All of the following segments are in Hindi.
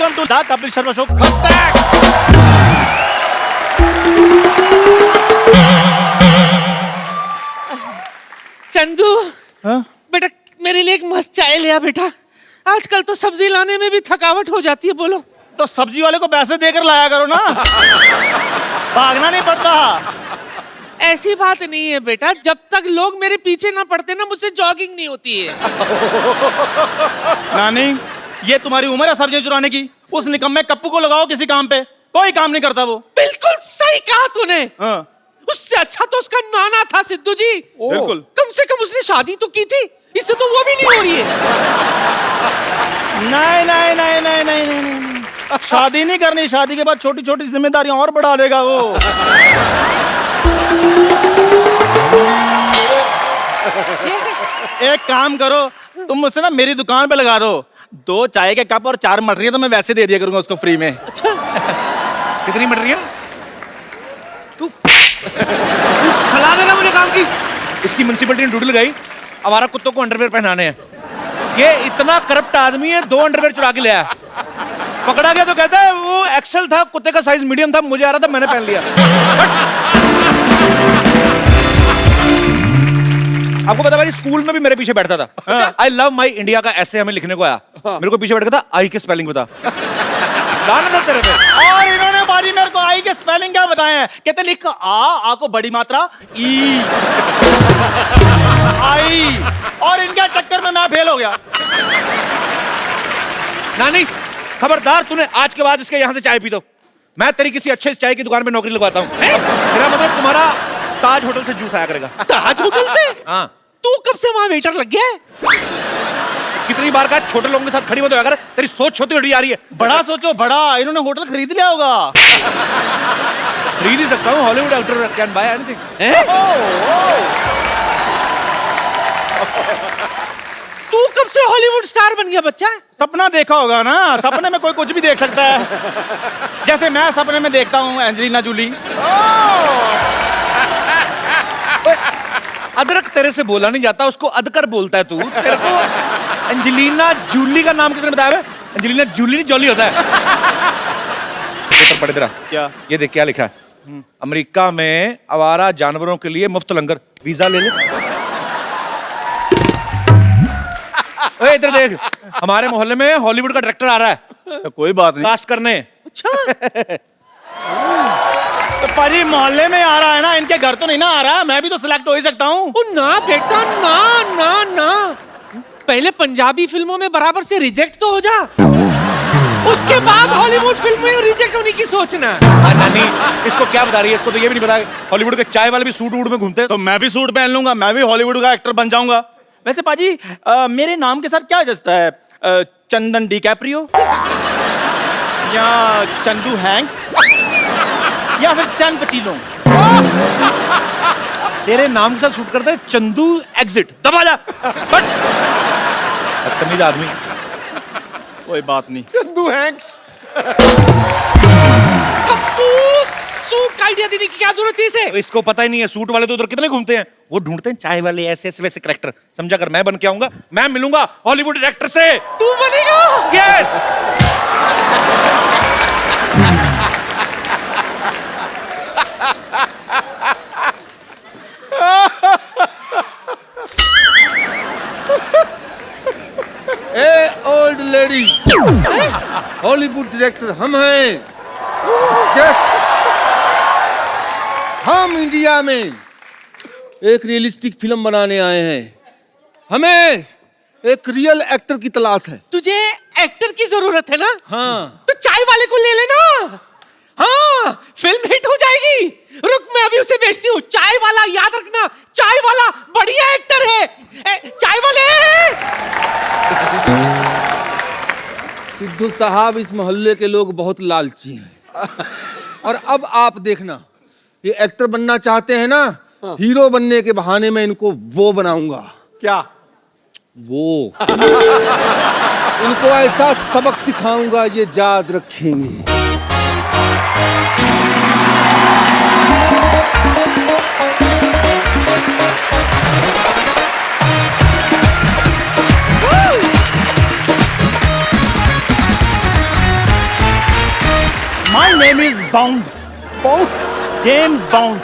Welcome to the Kapil Sharma show. Chandu, हाँ? बेटा मेरे लिए एक मस्त चाय ले आ बेटा। आजकल तो सब्जी लाने में भी थकावट हो जाती है। बोलो। तो सब्जी वाले को पैसे देकर लाया करो ना, भागना नहीं पड़ता। ऐसी बात नहीं है बेटा, जब तक लोग मेरे पीछे ना पड़ते ना मुझसे जॉगिंग नहीं होती है। नानी, ये तुम्हारी उम्र है सब्जियां चुराने की? उस निकम्मे कप्पू को लगाओ किसी काम पे, कोई काम नहीं करता वो। बिल्कुल सही कहा तूने। हाँ। उससे अच्छा तो उसका नाना था सिद्धू जी। बिल्कुल। कम से कम उसने शादी तो की थी, इससे तो वो भी नहीं हो रही है। नहीं नहीं नहीं नहीं नहीं नहीं, शादी नहीं करनी। शादी के बाद छोटी छोटी जिम्मेदारियां और बढ़ा लेगा वो। एक काम करो, तुम मुझसे ना मेरी दुकान पे लगा दो 2 चाय के कप और 4 मटेरियल, तो मैं वैसे दे दिया करूंगा उसको फ्री में। अच्छा। कितनी मटेरियल? तू सलाह देगा मुझे काम की? इसकी म्युनिसिपैलिटी ने ड्यूटी लगाई हमारा कुत्तों को अंडरवेयर पहनाने हैं। ये इतना करप्ट आदमी है, 2 अंडरवेयर चुरा के ले आया। पकड़ा गया तो कहता है वो एक्सेल था, कुत्ते का साइज मीडियम था, मुझे आ रहा था मैंने पहन लिया। आपको पता भाई, स्कूल में भी मेरे पीछे बैठता था। आई लव माई इंडिया का ऐसे हमें लिखने को आया, मेरे को पीछे बैठा था, आई के स्पेलिंग बता। लानत है तेरे पे। और इन्होंने बाजी मेरे को आई के स्पेलिंग क्या बताए हैं? कहते लिख आ को बड़ी मात्रा ई आई, और इनके चक्कर में मैं फेल हो गया। नानी खबरदार, तूने आज के बाद इसके यहाँ से चाय पी दो, मैं तेरी किसी अच्छे चाय की दुकान पे नौकरी लगवाता हूँ। मेरा मतलब तुम्हारा ताज होटल से जूस आया करेगा। ताज होटल से? हाँ। तू कब से वहाँ वेटर लग गया है? कितनी बार कहा छोटे लोगों के साथ खड़ी मत होया कर, तेरी सोच छोटी बड़ी आ रही है। बड़ा सोचो बड़ा, इन्होंने होटल खरीद लिया होगा। खरीद ही सकता हूँ, Hollywood actor can buy anything. तू कब से हॉलीवुड स्टार बन गया बच्चा? सपना देखा होगा ना, सपने में कोई कुछ भी देख सकता है। जैसे मैं सपने में देखता हूँ एंजेलिना जूली। अदरक तेरे से बोला नहीं जाता, उसको अदकर बोलता है तू। तेरे को एंजेलिना जूली का नाम किसने बताया? एंजेलिना जूली नहीं, जॉली होता है। पेपर पढ़ तेरा क्या? ये देख क्या लिखा है, अमेरिका में आवारा जानवरों के लिए मुफ्त लंगर, वीजा ले ले। ओए इधर देख, हमारे मोहल्ले में हॉलीवुड का डायरेक्टर आ रहा है तो कोई बात नहीं, कास्ट करने। अच्छा। तो पाजी मोहल्ले में आ रहा है ना, इनके घर तो नहीं ना आ रहा, मैं भी तो सिलेक्ट हो ही सकता हूँ। ना बेटा ना ना ना, पहले पंजाबी फिल्मों में बराबर से रिजेक्ट तो हो जा, उसके बाद हॉलीवुड फिल्म में रिजेक्ट होने की सोचना। नानी इसको क्या बता रही है? इसको तो ये भी नहीं पता हॉलीवुड के चाय वाले भी सूट वूट में घूमते हैं। तो मैं भी सूट पहन लूंगा, मैं भी हॉलीवुड का एक्टर बन जाऊंगा। वैसे पाजी मेरे नाम के साथ क्या जचता है? चंदन डी कैप्रियो, या चंदू हैंक्स, या फिर चंद पचीनो? तेरे नाम के साथ शूट करते हैं चंदू एग्जिट, दबा जा। बट बदतमीज आदमी। कोई बात नहीं। चंदू हैंक्स। सूट का आइडिया देने की क्या जरूरत है इसे? तो इसको पता ही नहीं है, सूट वाले तो उधर कितने घूमते हैं, वो ढूंढते हैं चाय वाले ऐसे ऐसे वैसे कैरेक्टर। समझा कर मैं बन के आऊंगा, मैं मिलूंगा हॉलीवुड डायरेक्टर से। तू बनेगा? यस। ए ओल्ड लेडी, हॉलीवुड डायरेक्टर हम हैं। यस, हम इंडिया में एक रियलिस्टिक फिल्म बनाने आए हैं। हमें एक रियल एक्टर की तलाश है। तुझे एक्टर की जरूरत है ना? हाँ। तो चाय वाले को ले लेना। हाँ, फिल्म हिट हो जाएगी। रुक, मैं अभी उसे बेचती हूँ। चाय वाला याद रखना, चाय वाला बढ़िया एक्टर है। चाय वाले। सिद्धू साहब, इस मोहल्ले के लोग बहुत लालची हैं। और अब आप देखना, ये एक्टर बनना चाहते हैं ना, हीरो बनने के बहाने में इनको वो बनाऊंगा। क्या? वो इनको ऐसा सबक सिखाऊंगा ये याद रखेंगे। बाउंड। James Bond.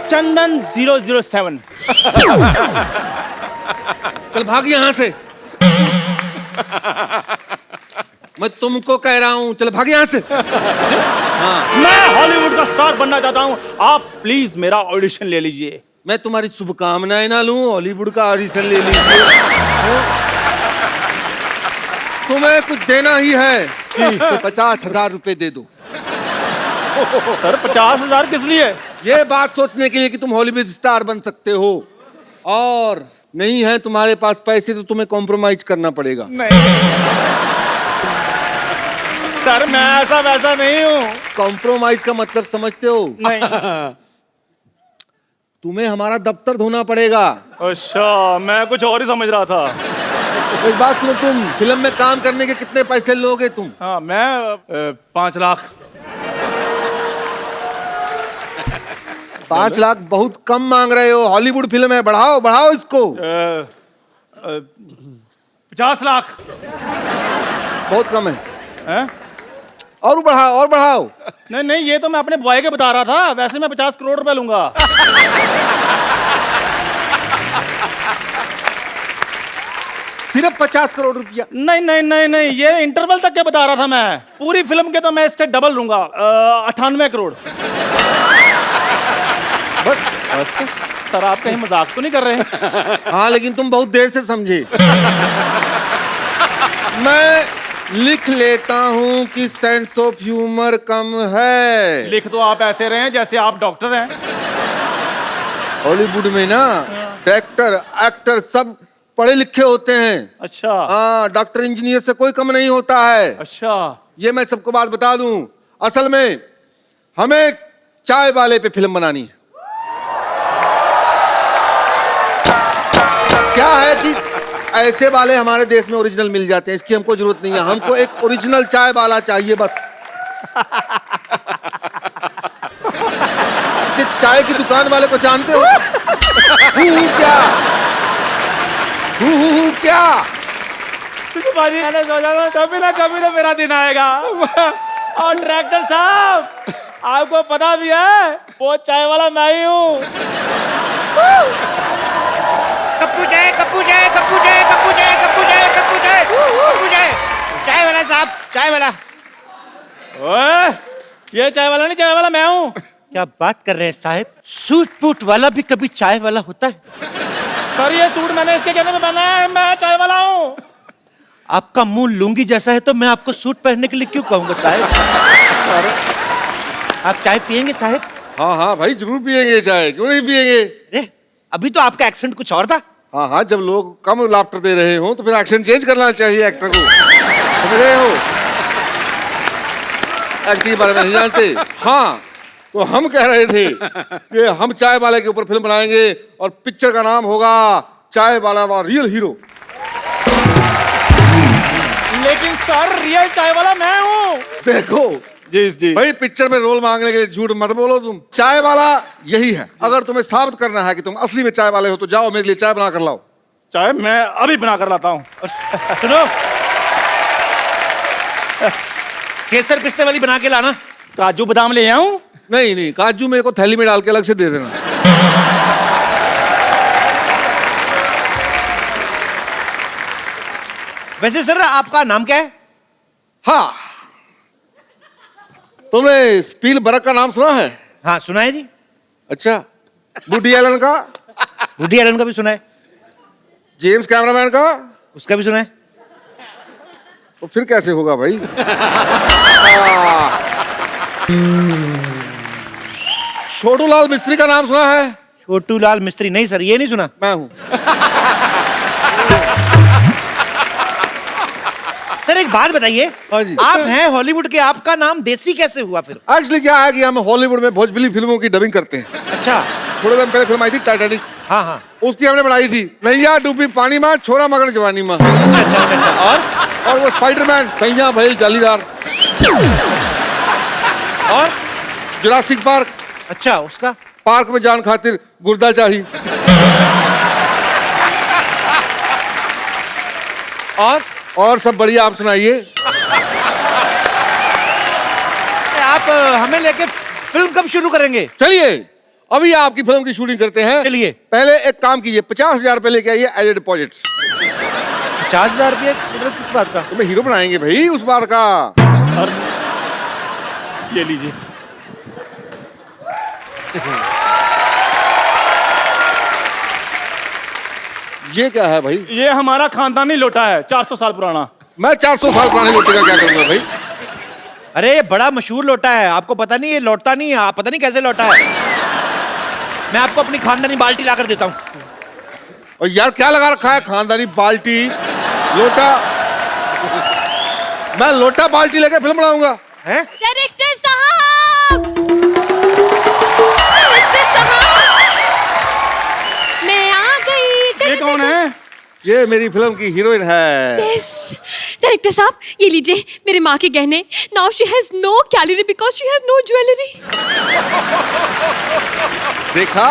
चंदन 007। चल भाग यहाँ से। मैं तुमको कह रहा हूँ, चल भाग यहाँ से। मैं हॉलीवुड का स्टार बनना चाहता हूँ, आप प्लीज मेरा ऑडिशन ले लीजिए। मैं तुम्हारी शुभकामनाएं ना लूं, हॉलीवुड का ऑडिशन ले लीजिए। तुम्हें कुछ देना ही है तो 50,000 रुपए दे दो। सर 50,000 किस लिए? ये बात सोचने के लिए कि तुम हॉलीवुड स्टार बन सकते हो, और नहीं है तुम्हारे पास पैसे तो तुम्हें कॉम्प्रोमाइज करना पड़ेगा। नहीं सर, मैं ऐसा वैसा नहीं हूँ। कॉम्प्रोमाइज का मतलब समझते हो? नहीं। तुम्हें हमारा दफ्तर धोना पड़ेगा। अच्छा, मैं कुछ और ही समझ रहा था। एक बात सुनो, तुम फिल्म में काम करने के कितने पैसे लोगे तुम? हाँ, मैं 5 लाख। 5 लाख बहुत कम मांग रहे हो, हॉलीवुड फिल्म है, बढ़ाओ बढ़ाओ इसको। 50 लाख। बहुत कम है। हैं? और बढ़ाओ और बढ़ाओ। नहीं नहीं, ये तो मैं अपने बॉय के बता रहा था, वैसे मैं 50 करोड़ रुपए लूंगा। सिर्फ 50 करोड़ रुपया? नहीं नहीं नहीं नहीं, ये इंटरवल तक के बता रहा था मैं। पूरी फिल्म के तो मैं इससे डबल लूंगा, 98 करोड़। बस बस सर, आप कहीं मजाक तो नहीं कर रहे? हाँ, लेकिन तुम बहुत देर से समझे। मैं लिख लेता हूँ कि सेंस ऑफ ह्यूमर कम है। लिख तो आप ऐसे रहे हैं जैसे आप डॉक्टर हैं। हॉलीवुड में ना डायरेक्टर एक्टर सब पढ़े लिखे होते हैं। अच्छा। हाँ, डॉक्टर इंजीनियर से कोई कम नहीं होता है। अच्छा। ये मैं सबको बात बता दूं, असल में हमें चाय वाले पे फिल्म बनानी है। क्या है कि ऐसे वाले हमारे देश में ओरिजिनल मिल जाते हैं, इसकी हमको जरूरत नहीं है। हमको एक ओरिजिनल चाय वाला चाहिए बस। इसे चाय की दुकान वाले को जानते हो? क्या क्या? बाजी, मैंने सोचा था कभी ना मेरा दिन आएगा। और डायरेक्टर साहब, आपको पता भी है वो चाय वाला मैं ही हूँ। कप्पू जय, कप्पू जय, कप्पू जय, कप्पू जय, कप्पू जय, कप्पू जय, कप्पू जय। चाय वाला साहब, चाय वाला। ओए, ये चाय वाला नहीं, चाय वाला मैं हूँ। क्या बात कर रहे हैं साहब? सूट बूट वाला भी कभी चाय वाला होता है? सर, ये सूट मैंने इसके कहने में पहना है, मैं चाय वाला हूँ। आपका मुंह लुंगी जैसा है तो मैं आपको सूट पहनने के लिए क्यों कहूंगा साहब? आप चाय पियेंगे साहब? हाँ हाँ भाई, जरूर पियेंगे चाय, क्यों नहीं पियेंगे? अरे अभी तो आपका एक्सेंट कुछ और था। हाँ हाँ, जब लोग कम लाफ्टर दे रहे हो तो फिर एक्शन चेंज करना चाहिए एक्टर को। समझ रहे हो? एक्टिंग के बारे में नहीं जानते? हाँ, तो हम कह रहे थे कि हम चाय वाले के ऊपर फिल्म बनाएंगे और पिक्चर का नाम होगा चाय वाला व रियल हीरो। लेकिन सर, रियल चाय वाला मैं हूँ। देखो जी जी भाई, पिक्चर में रोल मांगने के लिए झूठ मत बोलो तुम। चाय वाला यही है। अगर तुम्हें साबित करना है कि तुम असली में चाय वाले हो तो जाओ मेरे लिए चाय बना कर लाओ। चाय मैं अभी बना कर लाता हूँ। सुनो, केसर पिस्ते वाली बना के लाना। काजू बादाम ले आऊं? नहीं नहीं, काजू मेरे को थैली में डाल के अलग से दे देना। वैसे सर, आपका नाम क्या है? हाँ, तुमने स्पील बर्ग का नाम सुना है? हाँ सुना है जी। अच्छा, वुडी एलन का? वुडी एलन का भी सुना है। जेम्स कैमरामैन का? उसका भी सुना है। तो फिर कैसे होगा भाई? छोटू लाल मिस्त्री का नाम सुना है? छोटू लाल मिस्त्री? नहीं सर, ये नहीं सुना। मैं हूं। सर एक बात बताइए, हाँ जी। आप हैं हॉलीवुड के, आपका नाम देसी कैसे हुआ फिर? एक्चुअली क्या है कि हम हॉलीवुड में भोजपुरी फिल्मों की डबिंग करते हैं। अच्छा। थोड़े दिन पहले फिल्म आई थी टाइटैनिक। हाँ हाँ। उसकी हमने बनाई थी नैया डूबी पानी में, छोरा मगर जवानी में। और वो स्पाइडरमैन सैया भैल जालीदार। और जुरासिक पार्क। अच्छा, उसका? पार्क में जान खातिर गुर्दा चाहिए। और सब बढ़िया, आप सुनाइए। हमें लेके फिल्म कब शुरू करेंगे? चलिए अभी आपकी फिल्म की शूटिंग करते हैं। चलिए। पहले एक काम कीजिए, 50,000 रुपए लेके आइए एज ए डिपॉजिट। 50,000 रुपये मतलब किस बात का? तुम्हें हीरो बनाएंगे भाई उस बात का। सर ये लीजिए। ये क्या है भाई? ये हमारा खानदानी लोटा है, 400 साल पुराना। मैं 400 साल पुराने लोटे का क्या करूंगा भाई? अरे ये बड़ा मशहूर लोटा है, आपको पता नहीं? ये लौटता नहीं है, आप पता नहीं कैसे लौटा है। मैं आपको अपनी खानदानी बाल्टी लाकर देता हूँ। और यार क्या लगा रखा है? खानदानी बाल्टी, लोटा। मैं लोटा बाल्टी लेके फिल्म बनाऊंगा हैं? डायरेक्टर साहब, डायरेक्टर साहब, मैं आ गई। ये कौन है? ये मेरी फिल्म की हीरोइन है। Yes. डायरेक्टर साहब ये लीजिए मेरी माँ के गहने। Now she has no calorie because she has no jewellery. देखा,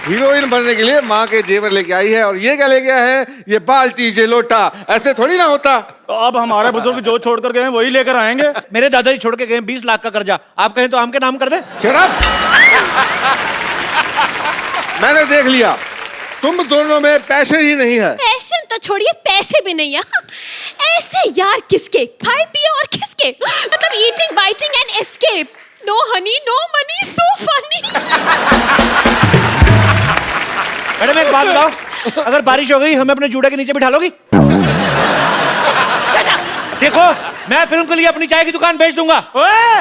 हीरोइन बनने के लिए माँ के जेवर लेके आई है और ये क्या ले गया है? ये बाल्टी, ये लोटा। ऐसे थोड़ी ना होता। तो अब हमारे बुजुर्ग जो छोड़ कर गए हैं वही लेकर आएंगे। मेरे दादाजी छोड़ के गए 20 लाख का कर्जा, आप कहें तो आम के नाम कर दे। Shut up! मैंने देख लिया तुम दोनों में पैशन ही नहीं है। पैशन तो छोड़िए, पैसे भी नहीं है। ऐसे यार किसके? खाए पिए और किसके? मतलब eating biting and escape. No honey no money, so funny. Madam एक बात बताओ, अगर बारिश हो गई हमें अपने जूड़े के नीचे बिठा लोगी? Shut up! देखो मैं फिल्म के लिए अपनी चाय की दुकान बेच दूंगा। ओए!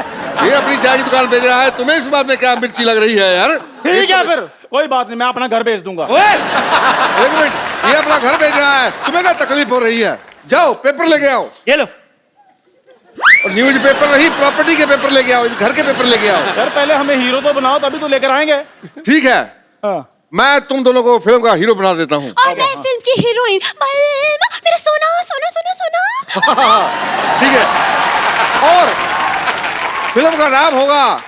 ये अपनी चाय की दुकान बेच रहा है, तुम्हें इस बात में क्या मिर्ची लग रही है यार? ठीक है फिर कोई बात नहीं, मैं अपना घर बेच दूंगा। ओए! एक मिनट, ये अपना घर बेच रहा है, तुम्हें क्या तकलीफ हो रही है? जाओ पेपर लेके आओ, ये लो। और न्यूज पेपर नहीं, प्रॉपर्टी के पेपर लेके आओ, इस घर के पेपर लेके आओ। सर पहले हमें हीरो तो बनाओ तभी तो लेकर आएंगे। ठीक है, हाँ। मैं तुम दोनों को फिल्म का हीरो बना देता हूँ। और मैं फिल्म की हीरोइन। मेरा सोना सोना सोना सोना। ठीक है, और फिल्म का नाम होगा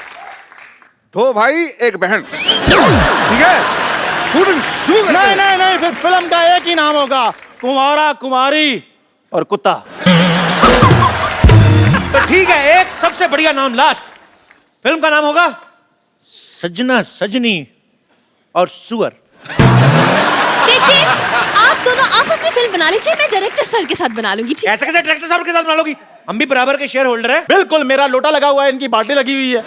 दो भाई एक बहन। ठीक है, शूटिंग शुरू करते नहीं हैं। नहीं नहीं, फिर फिल्म का एक ही नाम होगा, कुंवारा कुमारी और कुत्ता। तो ठीक है, एक सबसे बढ़िया नाम लास्ट। फिल्म का नाम होगा सजना सजनी और सुअर। देखिए आप दोनों आपस में फिल्म बना लीजिए, मैं डायरेक्टर सर के साथ बना लूंगी। ठीक? ऐसे कैसे डायरेक्टर साहब के साथ बना लोगी? हम भी बराबर के शेयर होल्डर हैं। बिल्कुल, मेरा लोटा लगा हुआ है, इनकी बाल्टी लगी हुई है।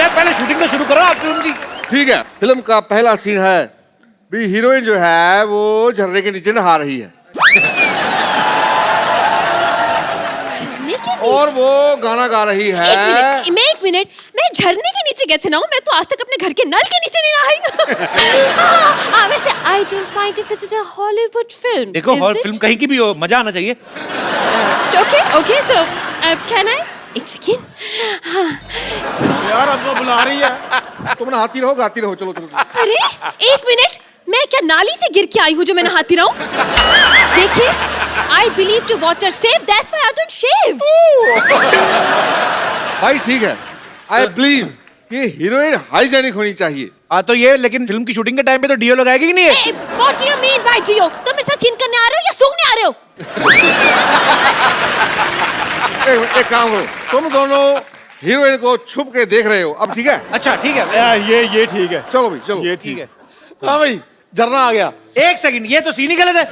पहले शूटिंग तो शुरू करो आप फिल्म की। ठीक है, फिल्म का पहला सीन है भी हीरोइन जो है वो झरने के नीचे नहा रही है झरने के और नीचे? वो गाना गा रही है। एक मिनट, मैं झरने के नीचे कैसे नहाऊं? मैं तो आज तक अपने घर के नल के नीचे नहीं नहाई। वैसे I don't mind if it's a Hollywood film. देखो फिल्म कहीं की भी हो, मजा आना चाहिए। Okay so can I? एक सेकेंड। यार अब वो बुला रही है। तुम नहाती रहो गाती रहो, चलो चलो। अरे एक मिनट, मैं क्या नाली से गिर के आई हूँ जो मैं नहाती रहूं? देखिए, I believe to water save, that's why I don't shave. भाई ठीक है, आई बिलीव ये हीरोइन हाइजेनिक होनी चाहिए। हाँ तो ये, लेकिन फिल्म की शूटिंग के टाइम पे तो डीओ लगाएगी कि नहीं है? Hey, what do you mean by Gio? तुम मेरे साथ सीन करने आ रहे हो या सूंघने आ रहे हो? एक काम करो, तुम दोनों हीरोइन को छुप के देख रहे हो अब, ठीक है? अच्छा ठीक है। यार ये ठीक है। चलो भाई चलो। ये ठीक है। हाँ भाई, झरना आ गया। एक सेकंड, ये तो सीन ही गलत है।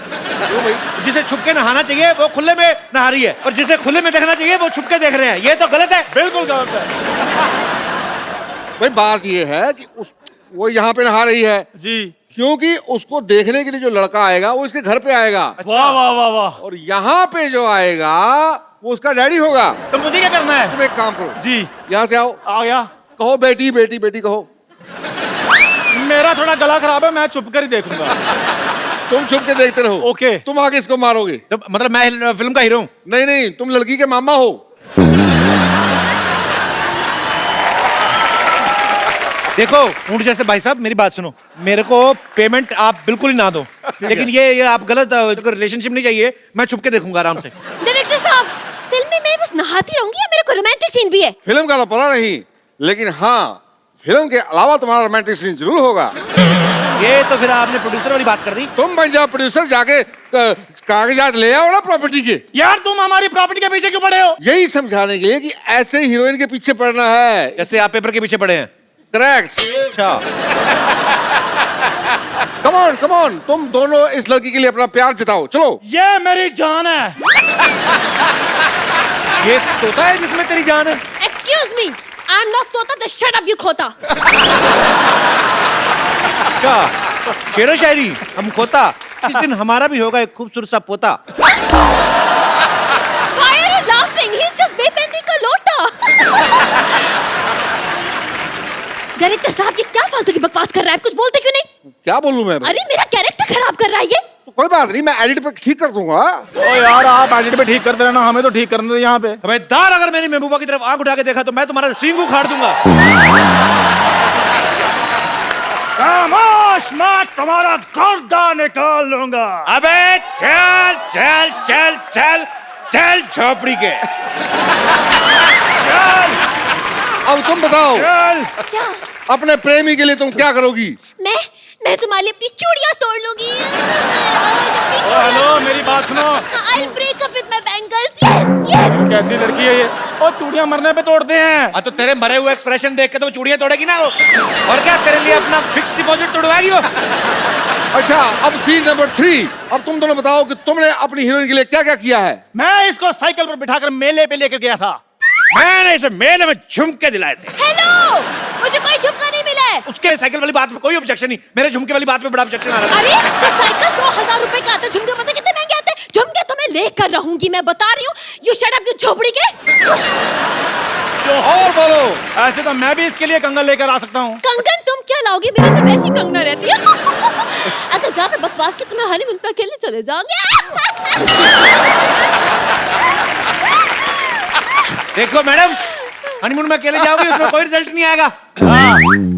जिसे छुप के नहाना चाहिए वो खुले में नहा रही है, और जिसे खुले में देखना चाहिए वो छुप के देख रहे हैं। ये तो गलत है। बिल्कुल गलत है। भाई बात ये है कि वो यहाँ पे नहा रही है जी। क्योंकि उसको देखने के लिए जो लड़का आएगा वो इसके घर पे आएगा। वाह वाह वाह वाह। और यहाँ पे जो आएगा वो उसका डैडी होगा। तो मुझे क्या करना है? तुम एक काम करो, जी यहाँ से आओ, आ गया। कहो बेटी बेटी बेटी कहो। मेरा थोड़ा गला खराब है, मैं छुप कर ही देखूंगा। तुम छुप के देखते रहो। ओके। तुम आगे इसको मारोगे। तो मतलब मैं फिल्म का हीरो हूँ? नहीं नहीं, तुम लड़की के मामा हो। देखो ऊंट जैसे भाई साहब, मेरी बात सुनो, मेरे को पेमेंट आप बिल्कुल ही ना दो, लेकिन ये आप गलत रिलेशनशिप नहीं चाहिए। मैं छुप के देखूंगा आराम से। डायरेक्टर साहब, फिल्म में मैं बस नहाती रहूंगी या मेरे को रोमांटिक सीन भी है? फिल्म का तो पता नहीं, लेकिन हाँ फिल्म के अलावा तुम्हारा रोमांटिक सीन जरूर होगा। ये तो फिर आपने प्रोड्यूसर वाली बात कर दी। तुम बन जाओ प्रोड्यूसर, जाके कागजात ले आओ ना प्रॉपर्टी के। यार तुम हमारी प्रॉपर्टी के पीछे क्यों पड़े हो? यही समझाने के लिए कि ऐसे हीरोइन के पीछे पड़ना है। जैसे आप पेपर के पीछे पड़े हैं। करेक्ट। अच्छा, कम ऑन, तुम दोनों इस लड़की के लिए अपना प्यार जताओ, चलो। ये मेरी जान है। ये तोता है जिसमें तेरी जान है? Excuse me, I'm not तोता, the shut up you खोता। क्या शेरो शायरी? हम खोता, इस दिन हमारा भी होगा एक खूबसूरत सा पोता। Why are you laughing? He's just बेपेंदी का लोटा। डायरेक्टर साहब ये क्या फालतू की बकवास कर रहा है? कुछ बोलते क्यों नहीं? क्या बोलूं मैं? अरे मेरा कैरेक्टर खराब कर रहा है ये। तो कोई बात नहीं, मैं एडिट पे ठीक कर दूंगा। ओ यार आप एडिट पे ठीक करते रहना, हमें तो ठीक करने दो यहाँ पे। खबरदार अगर मैंने महबूबा की तरफ आंख उठा के देखा तो मैं तुम्हारा सींग उखाड़ दूंगा। खामोश, मैं तुम्हारा गर्दा निकाल लूंगा। अबे चल चल चल चल चल झोपड़ी के। चल अब तुम बताओ, चल। क्या? अपने प्रेमी के लिए तुम क्या करोगी? मैं तुम्हारे लिए अपनी चूड़ियां तोड़ लूंगी। हेलो मेरी बात सुनो। I'll break up with my bangles. Yes, yes. कैसी लड़की है ये? और चूड़ियां मरने पे तोड़ते हैं। तो तेरे मरे हुए एक्सप्रेशन देख के तो चूड़ियां तोड़ेगी ना वो। और क्या तेरे लिए अपना फिक्स डिपॉजिट तोड़वाएगी वो। अच्छा, अब सीन नंबर 3। अब तुम दोनों बताओ कि तुमने अपनी हीरोइन के लिए क्या क्या किया है? मैं इसको साइकिल पर बिठाकर मेले पे लेकर गया था। मैंने इसे मेले में झुमके दिलाए थे। हेलो, मुझे कोई झुमका नहीं मिला है। उसके साइकिल वाली बात पे कोई ऑब्जेक्शन नहीं, मेरे झुमके वाली बात पे बड़ा ऑब्जेक्शन आ रहा है। अरे ये साइकिल 2000 रुपए का आता है, झुमके पता कितने महंगे आते हैं? झुमके तो मैं लेकर रहूंगी, मैं बता रही हूँ। यू शट अप यू झोपड़ी के। और बोलो। ऐसे तो मैं भी इसके लिए कंगन लेकर आ सकता हूँ। कंगन तुम क्या लाओगे? मेरी तो वैसी कंगना रहती है। अगर ज्यादा बकवास की तुम्हें हनीमून पे अकेले चले जाओगे। देखो मैडम, हनीमून में अकेले जाओगे उसमें कोई रिजल्ट नहीं आएगा।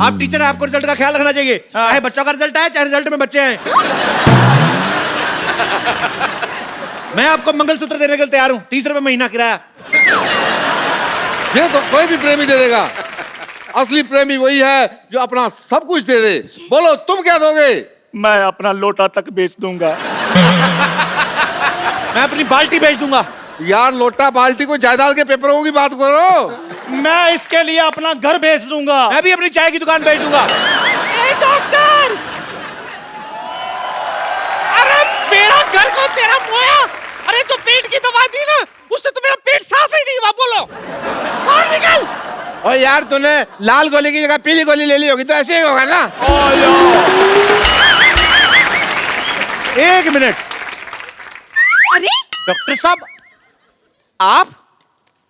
आप टीचर हैं, आपको रिजल्ट का ख्याल रखना चाहिए। चाहे बच्चों का रिजल्ट आए चाहे रिजल्ट में बच्चे आए। मैं आपको मंगलसूत्र देने के लिए तैयार हूँ, 30 रुपए महीना किराया। ये तो कोई भी प्रेमी दे देगा। असली प्रेमी वही है जो अपना सब कुछ दे दे। बोलो तुम क्या दोगे? मैं अपना लोटा तक बेच दूंगा। मैं अपनी बाल्टी बेच दूंगा। यार लोटा बाल्टी को जायदाद के पेपरों की बात करो। मैं इसके लिए अपना घर बेच दूंगा। मैं भी अपनी चाय की दुकान बेच दूंगा। ए डॉक्टर, अरे मेरा घर को तेरा मोया। अरे जो पेट की दवा दी ना, उससे तो मेरा पेट साफ ही नहीं हुआ। बोलो बाहर निकल। और यार तूने लाल गोली की जगह पीली गोली ले ली होगी तो ऐसे ही होगा ना। एक मिनट अरे डॉक्टर साहब, आप?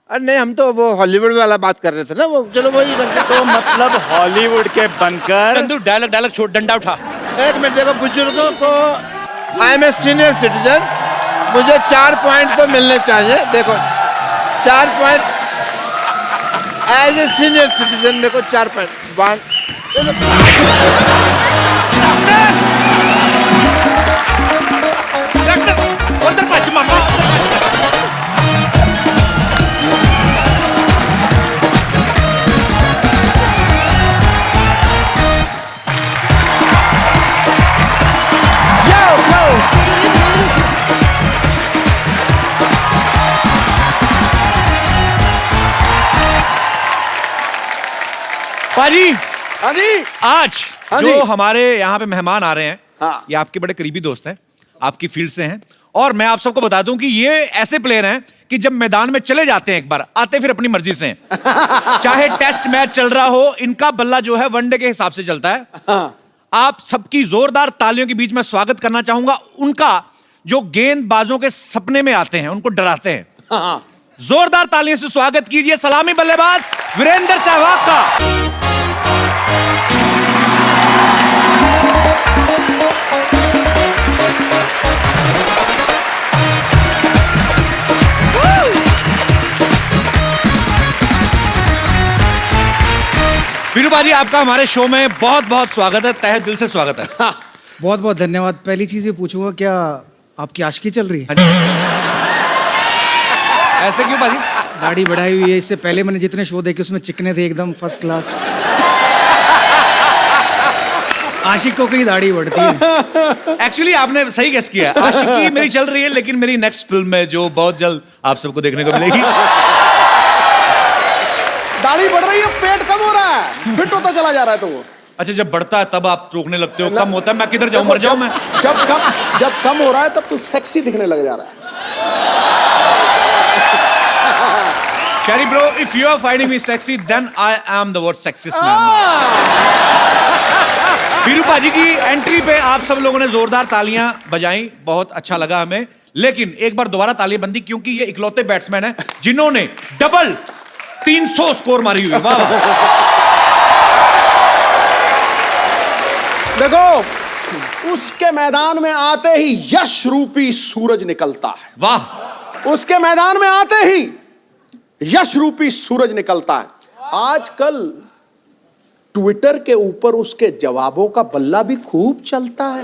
अरे नहीं, हम तो वो हॉलीवुड वाला बात कर रहे थे ना, वो चलो वही करते। तो मतलब हॉलीवुड के बनकर। चंदू डायलॉग छोड़, डंडा उठा। एक मिनट देखो बुजुर्गों को, I am a senior citizen, मुझे 4 पॉइंट तो मिलने चाहिए। देखो 4 point as a senior citizen, मेरे को 4 पॉइंट। डॉक्टर उधर पाछी मामा। पाजी, हाँ जी, आज हाँ जो जी। हमारे यहाँ पे मेहमान आ रहे हैं, हाँ। ये आपके बड़े करीबी दोस्त हैं, आपकी फील्ड से हैं। और मैं आप सबको बता दूं कि ये ऐसे प्लेयर हैं कि जब मैदान में चले जाते हैं एक बार, आते फिर अपनी मर्जी से हैं। चाहे टेस्ट मैच चल रहा हो, इनका बल्ला जो है वनडे के हिसाब से चलता है। हाँ। आप सबकी जोरदार तालियों के बीच में स्वागत करना चाहूंगा उनका, जो गेंदबाजों के सपने में आते हैं, उनको डराते हैं। हाँ। जोरदार तालियों से स्वागत कीजिए सलामी बल्लेबाज वीरेंद्र सहवाग का। वीरू बाजी, आपका हमारे शो में बहुत बहुत स्वागत है, तहे दिल से स्वागत है। बहुत बहुत धन्यवाद। पहली चीज ये पूछूंगा, क्या आपकी आशिकी चल रही है? ऐसे क्यों बाजी? दाढ़ी बढ़ाई हुई है, इससे पहले मैंने जितने शो देखे उसमें चिकने थे एकदम फर्स्ट क्लास। आशिकों की दाढ़ी बढ़ती है। एक्चुअली आपने सही गेस किया। आशिकी मेरी चल रही है, लेकिन मेरी नेक्स्ट फिल्म में जो बहुत जल्द आप सबको देखने को मिलेगी। दाढ़ी बढ़ रही है, पेट कम हो रहा है, फिट होता चला जा रहा है तो वो। अच्छा, जब बढ़ता है तब आप रोकने लगते हो, कम होता है मैं किधर जाऊं, मर जाऊं मैं। जब कम हो रहा है तब तू सेक्सी दिखने लग जा रहा है। Sherry bro, if you are finding me sexy, then I am the world's sexiest man. Veeru पाजी की एंट्री पे आप सब लोगों ने जोरदार तालियां बजाई, बहुत अच्छा लगा हमें। लेकिन एक बार दोबारा तालियां बंदी, क्योंकि ये इकलौते बैट्समैन हैं जिन्होंने डबल 300 स्कोर मारी हुई है। वाह वाह। देखो, उसके मैदान में आते ही यश रूपी सूरज निकलता है। वाह। उसके मैदान में आते ही यश रूपी सूरज निकलता है। आजकल ट्विटर के ऊपर उसके जवाबों का बल्ला भी खूब चलता है।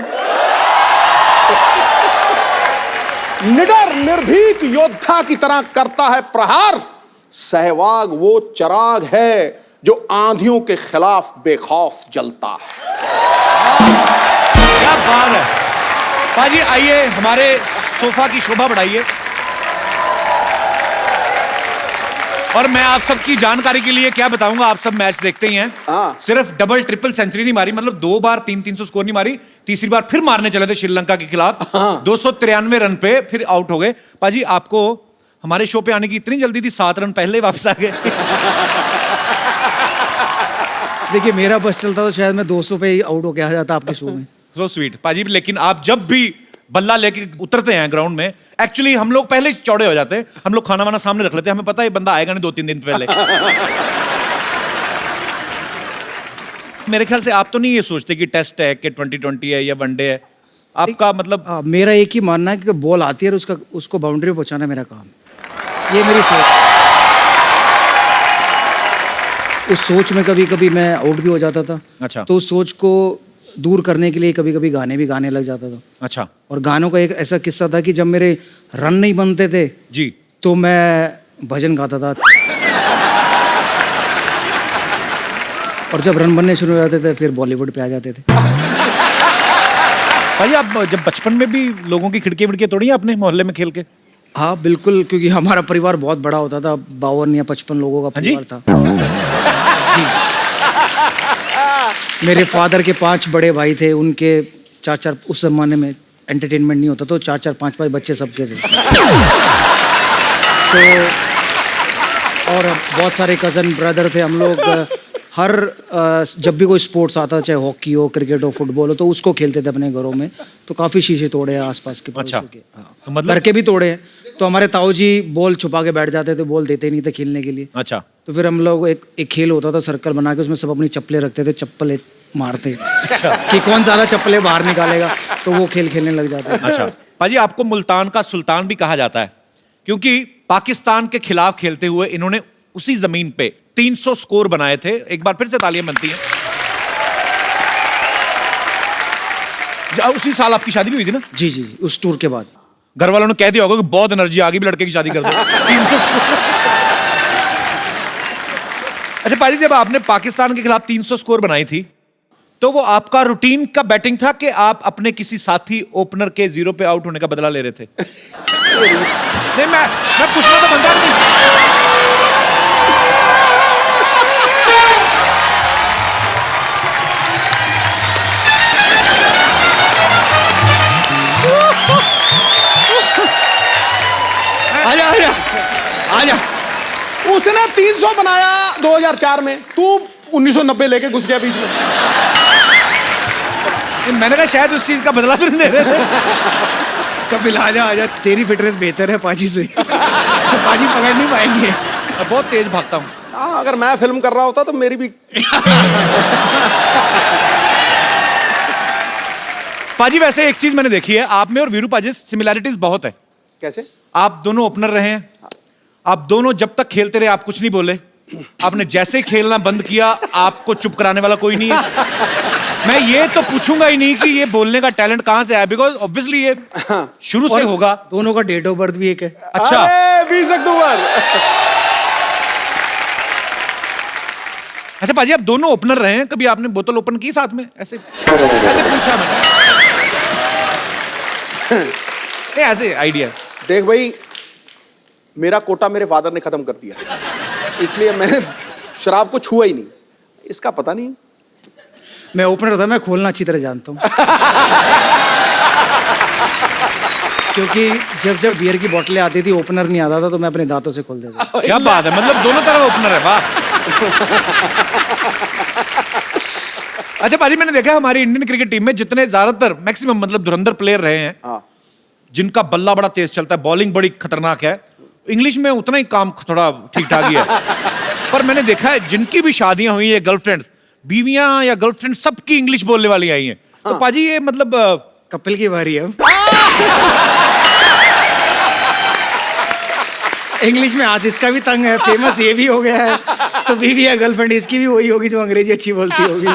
निडर निर्भीक योद्धा की तरह करता है प्रहार। सहवाग वो चराग है जो आंधियों के खिलाफ बेखौफ जलता है। क्या बात है पाजी, आइए हमारे सोफा की शोभा बढ़ाइए। और मैं आप सबकी जानकारी के लिए क्या बताऊंगा, आप सब मैच देखते ही हैं। हाँ। सिर्फ डबल ट्रिपल सेंचुरी नहीं मारी, मतलब 2 बार 300 स्कोर नहीं मारी, तीसरी बार फिर मारने चले थे श्रीलंका के खिलाफ। हाँ। 293 रन पे फिर आउट हो गए। पाजी, आपको हमारे शो पे आने की इतनी जल्दी थी, 7 रन पहले वापस आ गए। देखिए, मेरा बस चलता तो शायद मैं 200 पे ही आउट होके आ जाता आपके शो में। सो स्वीट पाजी, लेकिन आप जब भी बल्ला लेके उतरते हैं ग्राउंड में, एक्चुअली हम लोग पहले चौड़े हो जाते हैं। हम लोग खाना वाना सामने रख लेते हैं, हमें पता है बंदा आएगा नहीं 2-3 दिन पहले। मेरे ख्याल से आप तो नहीं ये सोचते कि टेस्ट है कि 2020 है या वनडे है, आपका मतलब। मेरा एक ही मानना है कि बॉल आती है और उसको बाउंड्री पे पहुंचाना मेरा काम, ये मेरी सोच। उस सोच में कभी कभी मैं आउट भी हो जाता था। अच्छा। तो उस सोच को दूर करने के लिए कभी कभी गाने भी गाने लग जाता था। अच्छा। और गानों का एक ऐसा किस्सा था कि जब मेरे रन नहीं बनते थे जी, तो मैं भजन गाता था। और जब रन बनने शुरू हो जाते थे फिर बॉलीवुड पे आ जाते थे। भाई आप जब बचपन में भी लोगों की खिड़की विड़की तोड़ी आपने मोहल्ले में खेल के? हाँ बिल्कुल, क्योंकि हमारा परिवार बहुत बड़ा होता था, 52 या 55 लोगों का परिवार था। जी। मेरे फादर के 5 बड़े भाई थे, उनके 4-4, उस जमाने में एंटरटेनमेंट नहीं होता तो 4-4 5-5 बच्चे सबके थे। तो और बहुत सारे कज़न ब्रदर थे हम लोग। हर जब भी कोई स्पोर्ट्स आता, चाहे हॉकी हो, क्रिकेट हो, फुटबॉल हो, तो उसको खेलते थे अपने घरों में। तो काफ़ी शीशे तोड़े हैं आसपास के पड़ोसियों के। हाँ। तो मतलब घर के भी तोड़े हैं। तो हमारे ताऊ जी बॉल छुपा के बैठ जाते थे, बॉल देते नहीं थे खेलने के लिए। अच्छा। तो फिर हम लोग एक खेल होता था, सर्कल बना के उसमें सब अपनी चप्पलें रखते थे, चप्पल मारते कि कौन ज्यादा चप्पलें बाहर निकालेगा, तो वो खेल खेलने लग जाते थे। अच्छा पाजी, आपको मुल्तान का सुल्तान भी कहा जाता है, क्योंकि पाकिस्तान के खिलाफ खेलते हुए इन्होंने उसी जमीन पे 300 स्कोर बनाए थे। एक बार फिर से तालियां बनती हैं। उसी साल आपकी शादी भी हुई थी ना? जी जी जी, उस टूर के बाद। घर वालों ने कह दिया होगा कि बहुत एनर्जी आ गई, भी लड़के की शादी कर दो। 300 स्कोर। अच्छा पाजी, जब आपने पाकिस्तान के खिलाफ 300 स्कोर बनाई थी, तो वो आपका रूटीन का बैटिंग था कि आप अपने किसी साथी ओपनर के 0 पे आउट होने का बदला ले रहे थे? नहीं, मैं पूछना तो बनता नहीं। आजा आजा आजा। उसने 300 बनाया 2004 में, तू 1990 लेके घुस गया बीच में। मैंने कहा शायद उस चीज का बदला तो नहीं ले रहे थे। कपिल आजा आजा, तेरी फिटनेस बेहतर है पाजी से। तो पाजी पकड़ नहीं पाएंगे। मैं बहुत तेज भागता हूँ। हाँ, अगर मैं फिल्म कर रहा होता तो मेरी भी। पाजी, वैसे एक चीज मैंने देखी है, आप में और वीरू पाजी सिमिलैरिटीज बहुत है। कैसे? आप दोनों ओपनर रहे हैं, आप दोनों जब तक खेलते रहे आप कुछ नहीं बोले। आपने जैसे ही खेलना बंद किया, आपको चुप कराने वाला कोई नहीं है। मैं ये तो पूछूंगा ही नहीं कि ये बोलने का टैलेंट कहां से आया, बिकॉज ऑब्वियसली ये शुरू से होगा। दोनों का डेट ऑफ बर्थ भी एक है। अच्छा। 20 अक्टूबर। अच्छा पाजी, आप दोनों ओपनर रहे हैं, कभी आपने बोतल ओपन की साथ में? ऐसे पूछा मैंने। ऐसे आइडिया। देख भाई, मेरा कोटा मेरे फादर ने खत्म कर दिया, इसलिए मैंने शराब को छुआ ही नहीं। इसका पता नहीं। मैं ओपनर था, मैं खोलना अच्छी तरह जानता हूँ। क्योंकि जब बियर की बोतलें आती थी, ओपनर नहीं आता था, तो मैं अपने दांतों से खोल देता था। क्या बात है, मतलब दोनों तरफ ओपनर है, वाह। अच्छा पाजी, मैंने देखा हमारी इंडियन क्रिकेट टीम में जितने ज्यादातर मैक्सिमम मतलब धुरंधर प्लेयर रहे हैं, हाँ। जिनका बल्ला बड़ा तेज चलता है, बॉलिंग बड़ी खतरनाक है, इंग्लिश में उतना ही काम थोड़ा ठीक ठाक ही है। पर मैंने देखा है जिनकी भी शादियां हुई है, गर्लफ्रेंड्स, बीवियां या गर्लफ्रेंड, सबकी इंग्लिश बोलने वाली आई हैं। तो पाजी ये मतलब कपिल की बारी है। इंग्लिश में आज इसका भी तंग है, फेमस ये भी हो गया है, तो बीवी या गर्लफ्रेंड इसकी भी वही होगी जो अंग्रेजी अच्छी बोलती होगी।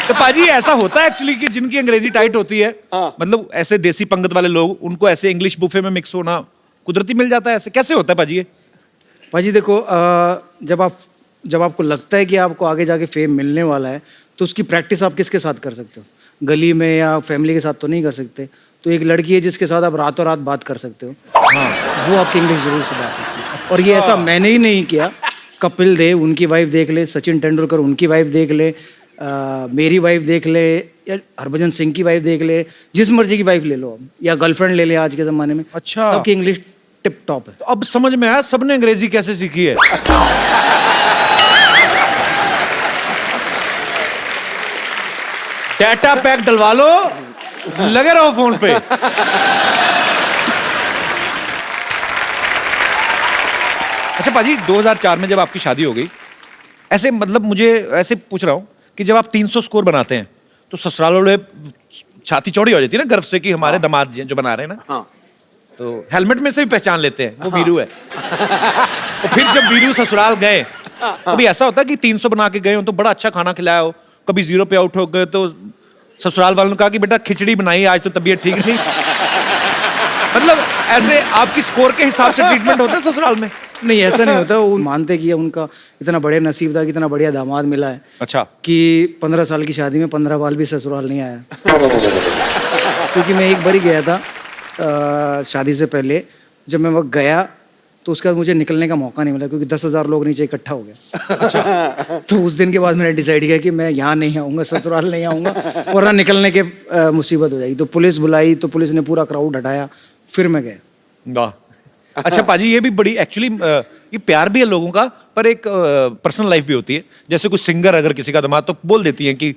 तो पाजी ऐसा होता है एक्चुअली कि जिनकी अंग्रेजी टाइट होती है, मतलब ऐसे देसी पंगत वाले लोग, उनको ऐसे इंग्लिश बुफे में मिक्स होना कुदरती मिल जाता है, ऐसे कैसे होता है पाजी ये? पाजी देखो, जब आपको लगता है कि आपको आगे जाके फेम मिलने वाला है, तो उसकी प्रैक्टिस आप किसके साथ कर सकते हो? गली में या फैमिली के साथ तो नहीं कर सकते। तो एक लड़की है जिसके साथ आप रातों रात बात कर सकते हो, हाँ, वो आपकी इंग्लिश जरूर सुधार सकती है। और ये ऐसा मैंने ही नहीं किया, कपिल देव उनकी वाइफ देख ले, सचिन तेंदुलकर उनकी वाइफ देख ले, मेरी वाइफ देख ले, या हरभजन सिंह की वाइफ देख ले, जिस मर्जी की वाइफ ले लो आप, या गर्लफ्रेंड ले ले आज के ज़माने में। अच्छा। सबकी इंग्लिश टिप टॉप है। तो अब समझ में आया सबने अंग्रेजी कैसे सीखी है। डाटा पैक डलवा लो, लगे रहो फोन पे। अच्छा पाजी, 2004 में जब आपकी शादी हो गई, ऐसे मतलब मुझे ऐसे पूछ रहा हूं कि जब आप 300 स्कोर बनाते हैं तो ससुराल वाले छाती चौड़ी हो जाती है ना गर्व से कि हमारे दामाद जी जो बना रहे हैं ना, हाँ। तो हेलमेट में से भी पहचान लेते हैं वो वीरू है। तो फिर जब वीरू ससुराल गए, कभी ऐसा होता है कि 300 बना के गए हो तो बड़ा अच्छा खाना खिलाया हो, कभी 0 पे आउट हो गए तो ससुराल वालों ने कहा कि बेटा खिचड़ी बनाई, आज तो तबीयत ठीक नहीं। मतलब ऐसे आपकी स्कोर के हिसाब से ट्रीटमेंट होता है ससुराल में? नहीं, ऐसा नहीं होता। वो मानते कि उनका इतना बढ़िया नसीब था कि इतना बढ़िया दामाद मिला है। अच्छा। कि 15 साल की शादी में 15 बार भी ससुराल नहीं आया। क्योंकि मैं एक बार ही गया था शादी से पहले, जब मैं वक्त गया तो उसके बाद मुझे निकलने का मौका नहीं मिला, क्योंकि 10,000 लोग नीचे इकट्ठा हो गए। अच्छा। तो उस दिन के बाद मैंने डिसाइड किया कि मैं यहाँ नहीं आऊँगा, ससुराल नहीं आऊँगा, वरना निकलने के मुसीबत हो जाएगी। तो पुलिस बुलाई, तो पुलिस ने पूरा क्राउड हटाया, फिर मैं गया। अच्छा पाजी, ये भी बड़ी एक्चुअली ये प्यार भी है लोगों का, पर एक पर्सनल लाइफ भी होती है। जैसे कोई सिंगर अगर किसी का दामाद, तो बोल देती है कि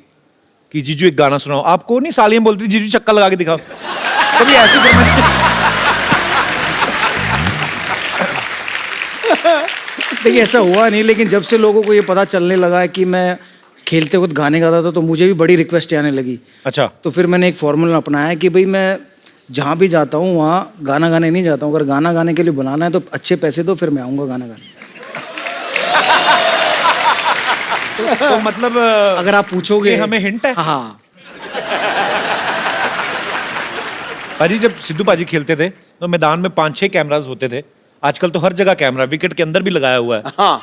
जीजू एक गाना सुनाओ। आपको नहीं सालियां बोलती जीजू चक्का लगा के दिखाओ, कभी ऐसी फरमाइश? देखिए ऐसा हुआ नहीं, लेकिन जब से लोगों को ये पता चलने लगा है कि मैं खेलते वक्त गाने गाता था, तो मुझे भी बड़ी रिक्वेस्ट आने लगी। अच्छा। तो फिर मैंने एक फॉर्मूला अपनाया है कि भाई मैं जहाँ भी जाता हूँ वहाँ गाना गाने नहीं जाता हूँ। अगर गाना गाने के लिए बुलाना है तो अच्छे पैसे दो, फिर मैं आऊँगा गाना गाने। तो मतलब अगर आप पूछोगे, ये हमें हिंट है। हाँ। पाजी, जब सिद्धू पाजी खेलते थे तो मैदान में 5-6 कैमरास होते थे। आजकल तो हर जगह कैमरा, विकेट के अंदर भी लगाया हुआ है। हाँ।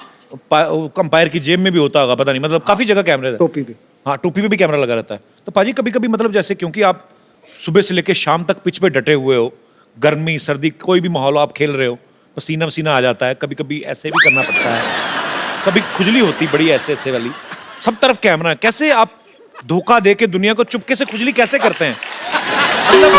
अंपायर की जेब में भी होता होगा, पता नहीं, मतलब काफी जगह कैमरे। टोपी पे। हाँ, टोपी पे भी कैमरा लगा रहता है। तो पाजी कभी कभी मतलब जैसे, क्योंकि आप सुबह से लेकर शाम तक पिच पे डटे हुए हो, गर्मी सर्दी कोई भी माहौल आप खेल रहे हो, पसीना पसीना आ जाता है, कभी कभी ऐसे भी करना पड़ता है, कभी खुजली होती बड़ी ऐसे वाली, सब तरफ कैमरा है। कैसे आप धोखा दे के दुनिया को चुपके से खुजली कैसे करते हैं? मतलब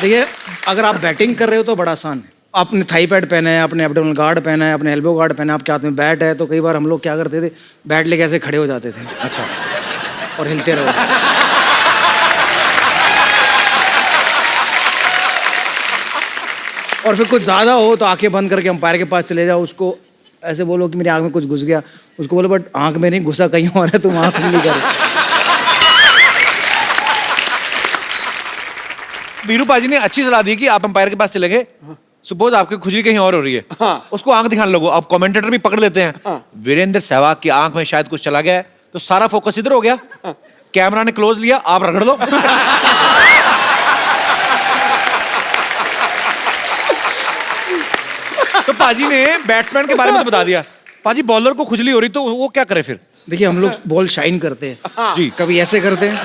देखिए, अगर आप बैटिंग कर रहे हो तो बड़ा आसान है। आपने थाई पैड पहना है, आपने एब्डोमिनल गार्ड पहना है, आपने एल्बो गार्ड पहना है, आपके हाथ में बैट है, तो कई बार हम लोग क्या करते थे, बैट लेके ऐसे खड़े हो जाते थे। अच्छा। और हिलते रहो। और फिर कुछ ज्यादा हो तो आंखें बंद करके अंपायर के पास चले जाओ, उसको ऐसे बोलो कि मेरी आंख में कुछ घुस गया, उसको बोलो बट आंख में नहीं घुसा, कहीं और है, तुम आंख नहीं करो। वीरू पाजी ने अच्छी सलाह दी कि आप अंपायर के पास चले गए, सपोज आपकी खुजली कहीं और हो रही है, हाँ। उसको आंख दिखाने लगो। अब कमेंटेटर भी पकड़ लेते हैं, हाँ। वीरेंद्र सहवाग की आंख में शायद कुछ चला गया है, तो सारा फोकस इधर हो गया, कैमरा ने क्लोज लिया, आप रगड़ लो। तो पाजी ने बैट्समैन के बारे में तो बता दिया, पाजी बॉलर को खुजली हो रही तो वो क्या करे फिर? देखिए हम लोग बॉल शाइन करते हैं जी। कभी ऐसे करते हैं,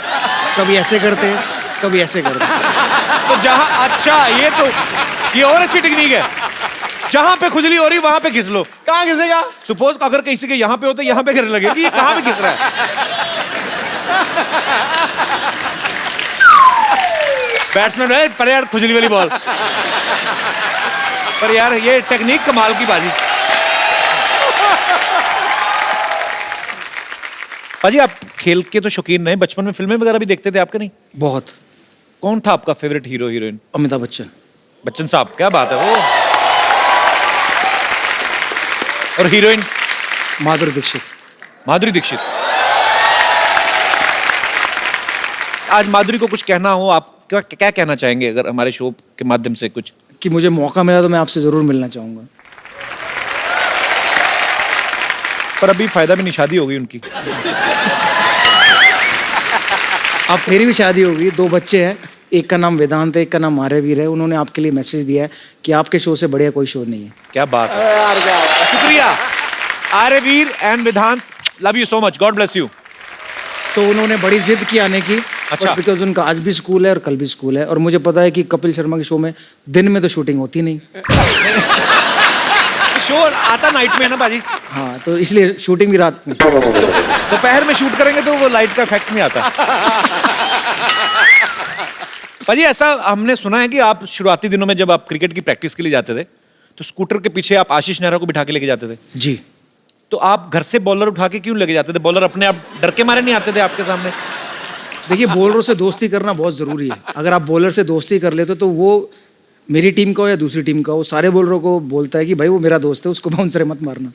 कभी ऐसे करते हैं, कभी ऐसे करते हैं। तो जहां, अच्छा ये और अच्छी टेक्निक है, जहां पे खुजली हो रही वहां पे घिस लो। कहाँ घिसेगा? सपोज अगर किसी के यहाँ पे हो तो यहाँ पे गिर लगेगी, ये कहाँ पे घिस रहा है? बैट्समैन है पर यार खुजली वाली बॉल, पर यार ये टेक्निक कमाल की बाजी। पाजी आप खेल के तो शौकीन नहीं, बचपन में फिल्में वगैरह भी देखते थे आपके? नहीं। बहुत। कौन था आपका favourite hero heroine? Amitabh Bachchan. Bachchan साहब, क्या बात है वो। और हीरोइन? माधुरी दीक्षित। माधुरी दीक्षित। आज माधुरी को कुछ कहना हो, आप क्या कहना चाहेंगे अगर हमारे शो के माध्यम से कुछ? कि मुझे मौका मिला तो मैं आपसे जरूर मिलना चाहूंगा। पर अभी फायदा भी नहीं, शादी हो गई उनकी। अब मेरी भी शादी हो गई, 2 बच्चे हैं, एक का नाम वेदांत है, एक का नाम आर्यवीर है। उन्होंने आपके लिए मैसेज दिया है कि आपके शो से बढ़िया कोई शो नहीं है। क्या बात है, शुक्रिया Aryaveer and Vedant, love you so much, god bless you. तो उन्होंने बड़ी जिद की आने की। अच्छा। बिकॉज उनका आज भी स्कूल है और कल भी स्कूल है, और मुझे पता है कि कपिल शर्मा के शो में दिन में तो शूटिंग होती नहीं। शो आता नाइट में है ना बाजी? हाँ, तो इसलिए शूटिंग भी रात में। दोपहर में शूट करेंगे तो वो लाइट का इफेक्ट नहीं आता। पाजी ऐसा हमने सुना है कि आप शुरुआती दिनों में जब आप क्रिकेट की प्रैक्टिस के लिए जाते थे तो स्कूटर के पीछे आप आशीष नेहरा को बिठा के लेके जाते थे। जी। तो आप घर से बॉलर उठा के क्यों लेके जाते थे? बॉलर अपने आप डर के मारे नहीं आते थे आपके सामने? देखिए बॉलरों से दोस्ती करना बहुत ज़रूरी है। अगर आप बॉलर से दोस्ती कर लेते तो वो मेरी टीम का हो या दूसरी टीम का हो, सारे बॉलरों को बोलता है कि भाई वो मेरा दोस्त है, उसको बाउंसर मत मारना।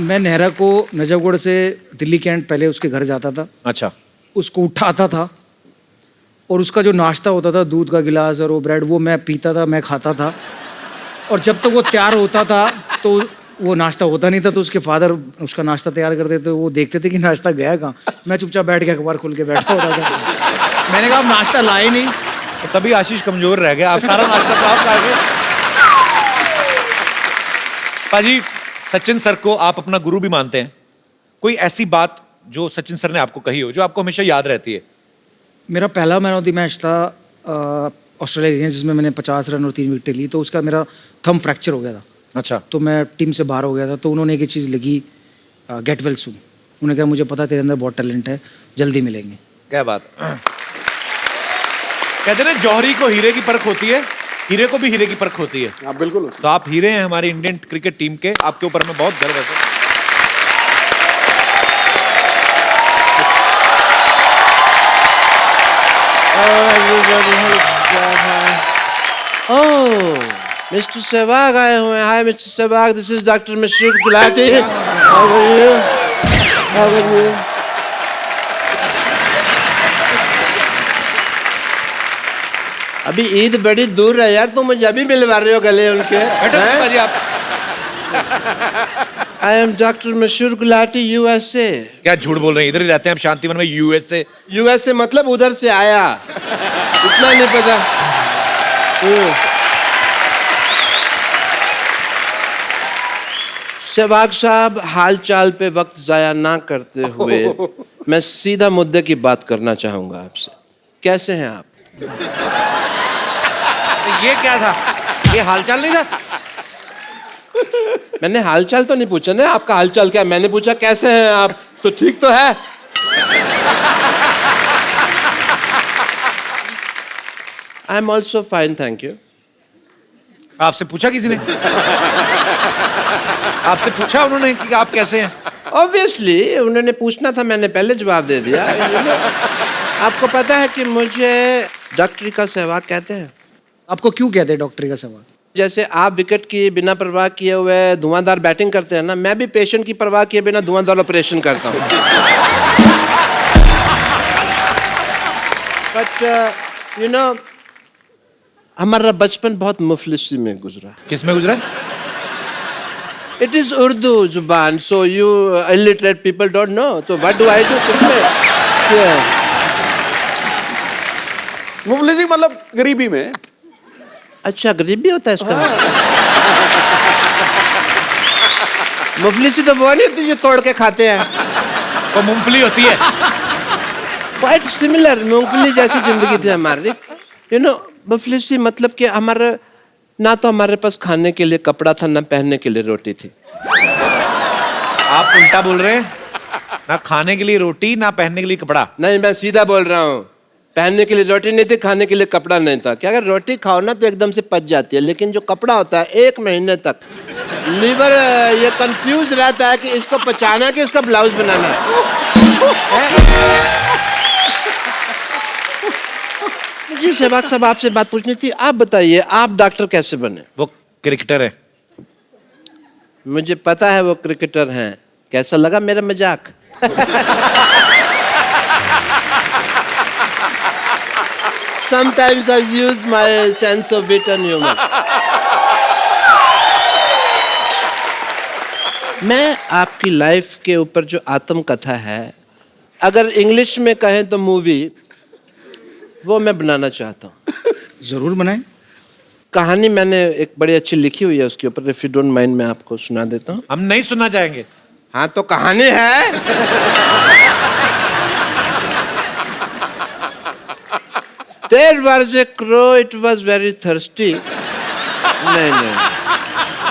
मैं नेहरा को नजफगढ़ से दिल्ली कैंट पहले उसके घर जाता था। अच्छा। उसको उठाता था और उसका जो नाश्ता होता था, दूध का गिलास और वो ब्रेड, वो मैं पीता था, मैं खाता था। और जब तक वो तैयार होता था तो वो नाश्ता होता नहीं था, तो उसके फादर उसका नाश्ता तैयार करते थे। वो देखते थे कि नाश्ता गया कहाँ। मैं चुपचाप बैठ के अखबार खोल के बैठा होता था। मैंने कहा आप नाश्ता लाए नहीं। तो तभी आशीष कमजोर रह गया, आप सारा नाश्ता तो आप खा गए। पाजी सचिन सर को आप अपना गुरु भी मानते हैं, कोई ऐसी बात जो सचिन सर ने आपको कही हो जो आपको हमेशा याद रहती है? मेरा पहला मैन ऑफ द मैच था ऑस्ट्रेलिया, जिसमें मैंने 50 रन और 3 विकेट ली। तो उसका मेरा थंब फ्रैक्चर हो गया था। अच्छा। तो मैं टीम से बाहर हो गया था। तो उन्होंने एक चीज़ लगी, गेट वेल सून। उन्होंने कहा मुझे पता तेरे अंदर बहुत टैलेंट है, जल्दी मिलेंगे। क्या बात। कहते हैं जौहरी को हीरे की परख होती है, हीरे को भी हीरे की परख होती है। हाँ बिल्कुल। तो आप हीरे हैं हमारी इंडियन क्रिकेट टीम के, आपके ऊपर हमें बहुत गर्व है। मिस्टर सहवाग आए हुए हैं। Hi Mister Sehwag, this is doctor Mashroof Gulati. How are you? How are you? अभी ईद बड़ी दूर है यार, तुम मुझे अभी मिलवा रहे हो गले उनके? आई एम डॉक्टर मशहूर गुलाटी, यूएसए। क्या झूठ बोल रहे हैं, इधर ही रहते हैं हम शांतिवन में, यूएसए। यूएसए मतलब उधर से आया, इतना नहीं पता। सहवाग साहब, हाल चाल पे वक्त जाया ना करते हुए मैं सीधा मुद्दे की बात करना चाहूंगा आपसे। कैसे हैं आप? ये क्या था? ये हालचाल नहीं था? मैंने हालचाल तो नहीं पूछा ना, आपका हालचाल क्या? मैंने पूछा कैसे हैं आप, तो ठीक तो है। I am also fine, thank you. आपसे पूछा किसी ने? आपसे पूछा उन्होंने कि आप कैसे हैं? ऑब्वियसली उन्होंने पूछना था, मैंने पहले जवाब दे दिया। आपको पता है कि मुझे डॉक्टरी का सहवाग कहते हैं। आपको क्यों कहते हैं डॉक्टरी का सहवाग? जैसे आप विकेट की बिना परवाह किए हुए धुआंधार बैटिंग करते हैं ना, मैं भी पेशेंट की परवाह किए बिना धुआंधार ऑपरेशन करता हूँ। बट यू नो, हमारा बचपन बहुत मुफलिसी में गुजरा। किस में गुजरा? इट इज उर्दू जुबान, so you illiterate people don't know, तो व्हाट डू आई डू? मुफलिसी मतलब गरीबी में। अच्छा गरीबी होता है इसका। मूंगफली से तो वो नहीं होती जो तोड़ के खाते हैं। वो मूंगफली होती है। क्वाइट सिमिलर, मूंगफली जैसी जिंदगी थी हमारी। यू नो मूंगफली से मतलब कि हमारा ना तो हमारे पास खाने के लिए कपड़ा था, ना पहनने के लिए रोटी थी। आप उल्टा बोल रहे हैं। ना खाने के लिए रोटी, ना पहनने के लिए कपड़ा। नहीं, मैं सीधा बोल रहा हूँ। पहनने के लिए रोटी नहीं थी, खाने के लिए कपड़ा नहीं था। क्या अगर रोटी खाओ ना तो एकदम से पच जाती है, लेकिन जो कपड़ा होता है 1 महीने तक लीवर ये कंफ्यूज रहता है कि इसको पचाना है कि इसका ब्लाउज बनाना है। जी सहवाग साहब, आपसे बात पूछनी थी। आप बताइए, आप डॉक्टर कैसे बने? वो क्रिकेटर है। मुझे पता है वो क्रिकेटर हैं। कैसा लगा मेरा मजाक? Sometimes I use my sense of wit and humor. मैं आपकी लाइफ के ऊपर जो आत्मकथा है, अगर इंग्लिश में कहें तो मूवी, वो मैं बनाना चाहता हूँ। जरूर बनाएं। कहानी मैंने एक बड़ी अच्छी लिखी हुई है उसके ऊपर। इफ यू डोंट माइंड मैं आपको सुना देता हूँ। हम नहीं सुनना चाहेंगे। हाँ तो कहानी है। There was a crow, it was very thirsty. नहीं,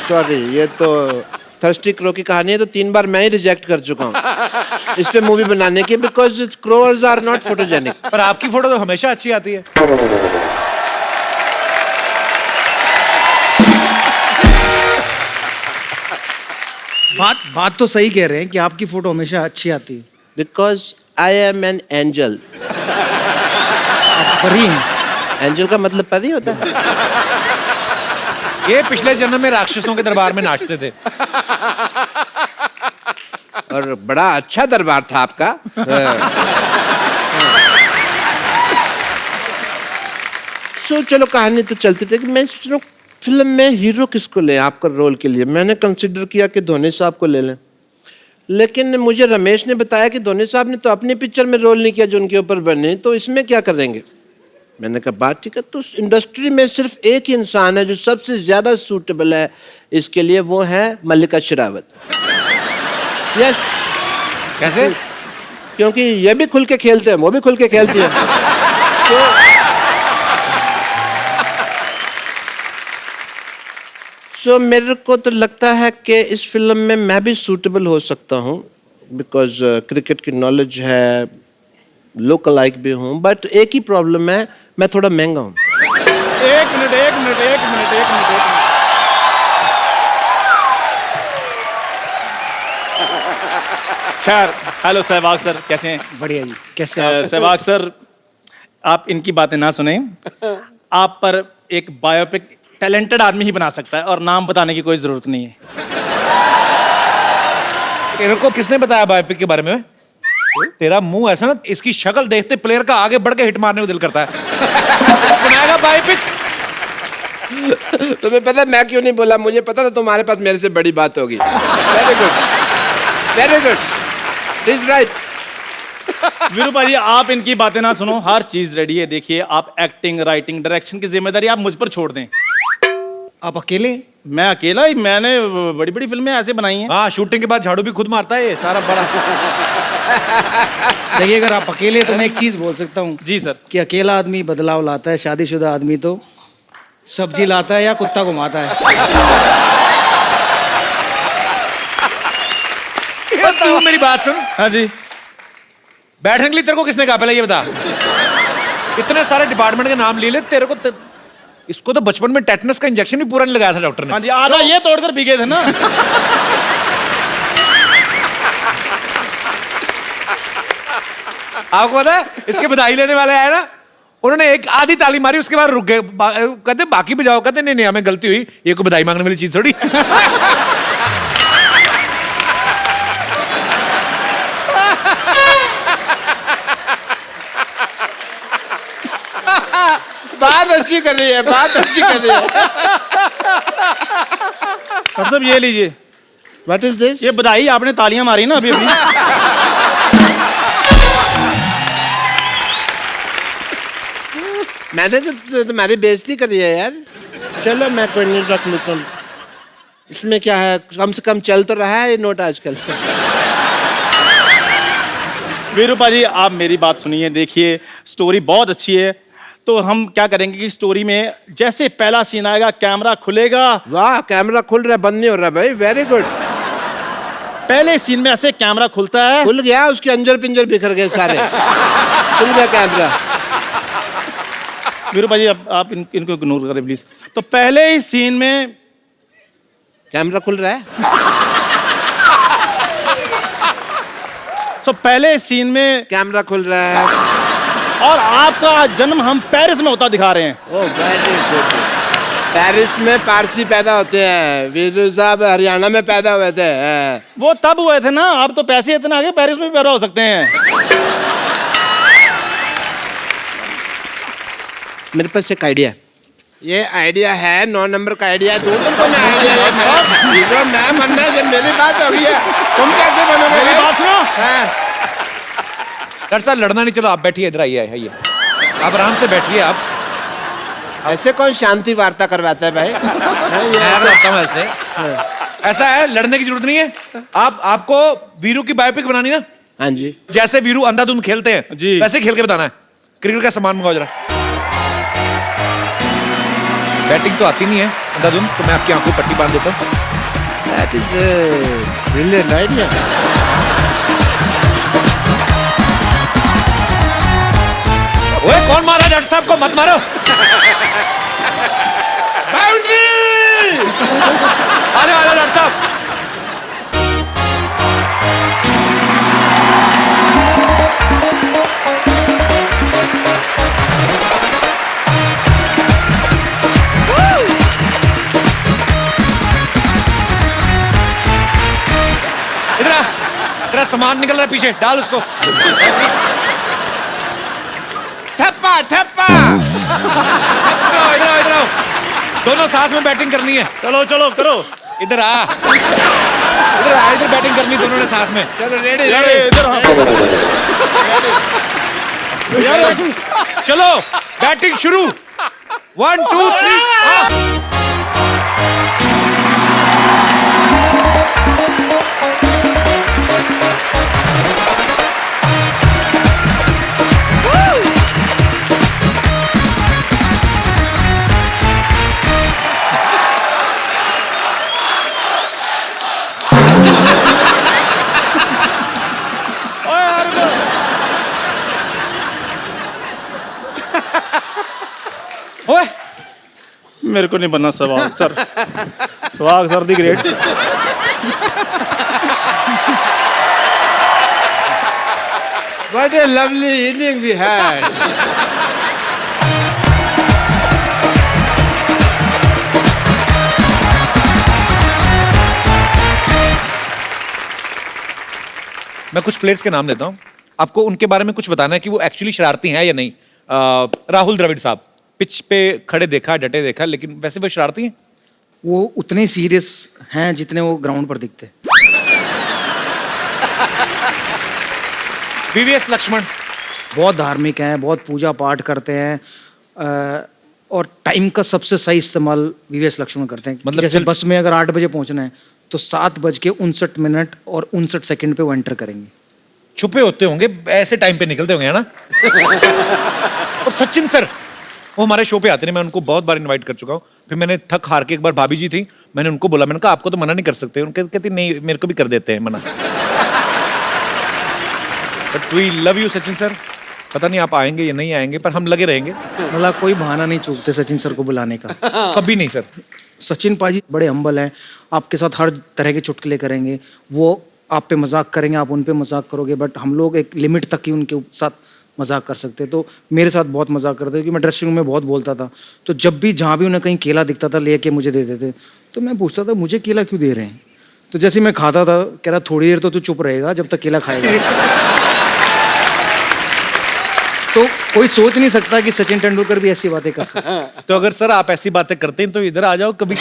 सॉरी, ये तो थर्स्टी क्रो की कहानी है, तो 3 बार मैं ही रिजेक्ट कर चुका हूँ इस पे मूवी बनाने की, because crows are not photogenic. पर आपकी फोटो तो हमेशा अच्छी आती है। बात तो सही कह रहे हैं कि आपकी फोटो हमेशा अच्छी आती है। Because I am an angel. आप परी हैं। एंजल का मतलब परी होता है। ये पिछले जन्म में राक्षसों के दरबार में नाचते थे। और बड़ा अच्छा दरबार था आपका। सो चलो कहानी तो चलती थी। मैं सोच रहा हूँ फिल्म में हीरो किसको लें आपका रोल के लिए। मैंने कंसिडर किया कि धोनी साहब को ले लें, लेकिन मुझे रमेश ने बताया कि धोनी साहब ने तो अपनी पिक्चर में रोल नहीं किया जो उनके ऊपर बने, तो इसमें क्या करेंगे। मैंने कहा बात ठीक है, तो उस इंडस्ट्री में सिर्फ एक ही इंसान है जो सबसे ज्यादा सूटेबल है इसके लिए, वो है मल्लिका शेरावत। यस। कैसे? क्योंकि ये भी खुल के खेलते हैं, वो भी खुल के खेलती है। तो मेरे को तो लगता है कि इस फिल्म में मैं भी सूटेबल हो सकता हूँ, बिकॉज क्रिकेट की नॉलेज है, लोकल लाइक भी हूँ, बट एक ही प्रॉब्लम है, मैं थोड़ा महंगा हूँ। एक मिनट। खैर, हेलो सहवाग सर, कैसे हैं? बढ़िया जी, कैसे आप? सहवाग सर, आप इनकी बातें ना सुने। आप पर एक बायोपिक टैलेंटेड आदमी ही बना सकता है, और नाम बताने की कोई जरूरत नहीं है। इनको किसने बताया बायोपिक के बारे में? तेरा मुंह ऐसा ना, इसकी शक्ल देखते प्लेयर का आगे बढ़ के हिट मारने को दिल करता है। बनाएगा बायोपिक। तुम्हें पता है मैं क्यों नहीं बोला? मुझे पता था तुम्हारे पास मेरे से बड़ी बात होगी। Very good, very good, is right. Veeru भाई, आप इनकी बातें ना सुनो, हर चीज रेडी है। देखिए, आप एक्टिंग, राइटिंग, डायरेक्शन की जिम्मेदारी आप मुझ पर छोड़ दें। आप अकेले? मैं अकेला ही, मैंने बड़ी बड़ी फिल्में ऐसे बनाई हैं। हाँ, शूटिंग के बाद झाड़ू भी खुद मारता है ये सारा बड़ा। देखिए, अगर आप अकेले तो मैं एक चीज बोल सकता हूँ जी सर। कि अकेला आदमी बदलाव लाता है, शादीशुदा आदमी तो सब्जी लाता है या कुत्ता घुमाता है। तू मेरी बात सुन। हाँ जी। बैठने के लिए तेरे को किसने कहा, पहले ये बता। इतने सारे डिपार्टमेंट के नाम ले ले तेरे को। इसको तो बचपन में टेटनस का इंजेक्शन भी पूरा नहीं लगाया था डॉक्टर ने। हाँ जी, आधा ये तोड़कर पी गए थे ना। आपको पता है, इसके बधाई लेने वाले आए ना, उन्होंने एक आधी ताली मारी, उसके बाद रुक गए। कहते बाकी बजाओ। कहते नहीं, हमें गलती हुई, ये कोई बधाई मांगने वाली चीज थोड़ी। बात अच्छी कर रही है, बात अच्छी कर रही है। मतलब ये लीजिए। What is this? ये बधाई, आपने तालियां मारी ना अभी अभी। मैंने तो तुम्हारी बेइज्जती करी है यार। चलो मैं कोई नहीं रख लेता हूँ। इसमें क्या है, कम से कम चल तो रहा है ये नोट आजकल। वीरू पाजी आप मेरी बात सुनिए, देखिए स्टोरी बहुत अच्छी है, तो हम क्या करेंगे कि स्टोरी में जैसे पहला सीन आएगा कैमरा खुलेगा। वाह, कैमरा खुल रहा है, बंद नहीं हो रहा भाई, वेरी गुड। पहले सीन में ऐसे कैमरा खुलता है, खुल गया, उसके अंजर पिंजर बिखर गए सारे। खुल गया कैमरा। वीरू पाजी आप इनको इग्नोर करें प्लीज। तो पहले ही सीन में कैमरा खुल रहा है। पहले सीन में कैमरा खुल रहा है और आपका जन्म हम पेरिस में होता दिखा रहे हैं। Oh very good. पेरिस में पारसी पैदा होते हैं, वीरू साहब हरियाणा में पैदा हुए थे। वो तब हुए थे ना, आप तो पैसे इतने आगे पेरिस में भी पैदा हो सकते हैं। मेरे पास एक आइडिया है। ये आइडिया है 9 नंबर का आइडिया। दूं तुमको मैं आइडिया मैं बनना है, जब मेरी बात हो गई है तुम कैसे बनोगे? मेरी बात सुनो। हाँ। डॉक्टर साहब लड़ना नहीं, चलो आप बैठिए, इधर आइए, आइए आप आराम से बैठिए। आप ऐसे कौन शांति वार्ता करवाता है भाई? मैं करता हूं ऐसे। ऐसा है, लड़ने की जरूरत नहीं है। आपको वीरू की बायोपिक बनानी ना, हाँ जी। जैसे वीरू अंधाधुंध खेलते हैं जी, वैसे खेल के बताना है। क्रिकेट का सामान मंगाओ जरा। बैटिंग तो आती नहीं है अंधाधुंध, तो मैं आपकी आंखों पट्टी बांध देता हूँ। That is a brilliant idea. ओए कौन मारा डॉक्टर साहब को? मत मारो। बाउंड्री! आ जाओ डॉक्टर साहब। इधर आ, तेरा सामान निकल रहा है पीछे, डाल उसको। ठप्पा ठप्पा। इधर आओ, इधर आओ। दोनों साथ में बैटिंग करनी है। चलो चलो करो। इधर आ, इधर आ, इधर बैटिंग करनी दोनों ने साथ में। चलो रेडी अरे रेडी। इधर आओ। चलो बैटिंग शुरू। 1 2 3। ओए मेरे को नहीं बनना Sehwag sir. Sehwag sir the great. What a lovely evening we had. मैं कुछ प्लेयर्स के नाम लेता हूं, आपको उनके बारे में कुछ बताना है कि वो एक्चुअली शरारती हैं या नहीं। राहुल द्रविड़ साहब, पिच पे खड़े देखा, डटे देखा, लेकिन वैसे वो शरारती हैं? वो उतने सीरियस हैं जितने वो ग्राउंड पर दिखते हैं। वीवीएस लक्ष्मण बहुत धार्मिक हैं, बहुत पूजा पाठ करते हैं, और टाइम का सबसे सही इस्तेमाल वीवीएस लक्ष्मण करते हैं। मतलब जैसे बस में अगर 8 बजे पहुंचना है तो 7:59 और 59 सेकंड पे वो एंटर करेंगे। छुपे होते होंगे, ऐसे टाइम पे निकलते होंगे, है ना? और सचिन सर, वो हमारे शो पे आते हैं, मैं उनको बहुत बार इनवाइट कर चुका हूँ। फिर मैंने थक हार के, एक बार भाभी जी थी, मैंने उनको बोला, मैंने कहा आपको तो मना नहीं कर सकते। उनके कहती नहीं, मेरे को भी कर देते हैं मना। But we love you Sachin sir. पता नहीं आप आएंगे या नहीं आएंगे, पर हम लगे रहेंगे। मतलब कोई बहाना नहीं चूकते सचिन सर को बुलाने का। कभी नहीं सर। सचिन पाजी बड़े हम्बल हैं, आपके साथ हर तरह के चुटकुले करेंगे। वो आप पे मजाक करेंगे, आप उन पे मजाक करोगे, बट हम लोग एक लिमिट तक ही उनके साथ मजाक कर सकते हैं। तो मेरे साथ बहुत मजाक करते थे कि मैं ड्रेसिंग रूम में बहुत बोलता था, तो जब भी जहाँ भी उन्हें कहीं केला दिखता था लेके मुझे दे देते। तो मैं पूछता था मुझे केला क्यों दे रहे हैं? तो जैसे मैं खाता था, कह रहा थोड़ी देर तो तू चुप रहेगा जब तक केला खाएगा। तो कोई सोच नहीं सकता कि सचिन तेंदुलकर भी ऐसी बातें कर सकते हैं। तो अगर सर आप ऐसी बातें करते हैं तो इधर आ जाओ कभी।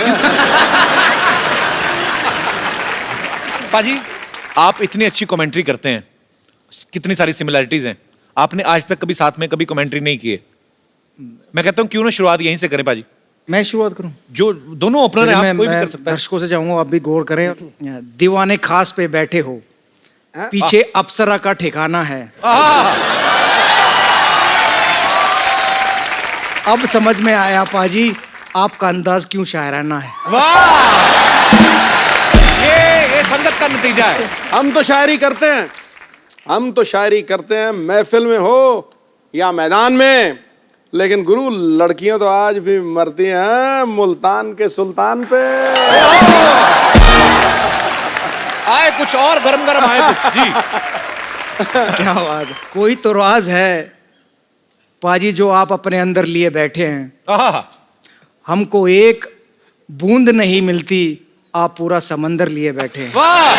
पाजी, आप इतनी अच्छी कमेंट्री करते हैं, कितनी सारी सिमिलैरिटीज हैं, आपने आज तक कभी साथ में कभी कमेंट्री नहीं की है। मैं कहता हूं क्यों ना शुरुआत यहीं से करें पाजी। मैं शुरुआत करूं? जो दोनों ओपनर हैं, चलिए, आप कोई भी मैं कर सकता है। दर्शकों से चाहूंगा आप भी गौर करें। दीवाने खास पे बैठे हो, पीछे अप्सरा का ठिकाना है। अब समझ में आया पाजी आपका अंदाज क्यों शायराना है। ये संगत का नतीजा है। हम तो शायरी करते हैं, हम तो शायरी करते हैं, महफिल में हो या मैदान में। लेकिन गुरु, लड़कियां तो आज भी मरती हैं मुल्तान के सुल्तान पे। आए कुछ और गरम गरम आए कुछ जी। क्या बात है। कोई तो राज है पाजी जो आप अपने अंदर लिए बैठे हैं। आहा, हमको एक बूंद नहीं मिलती, आप पूरा समंदर लिए बैठे हैं। वाह।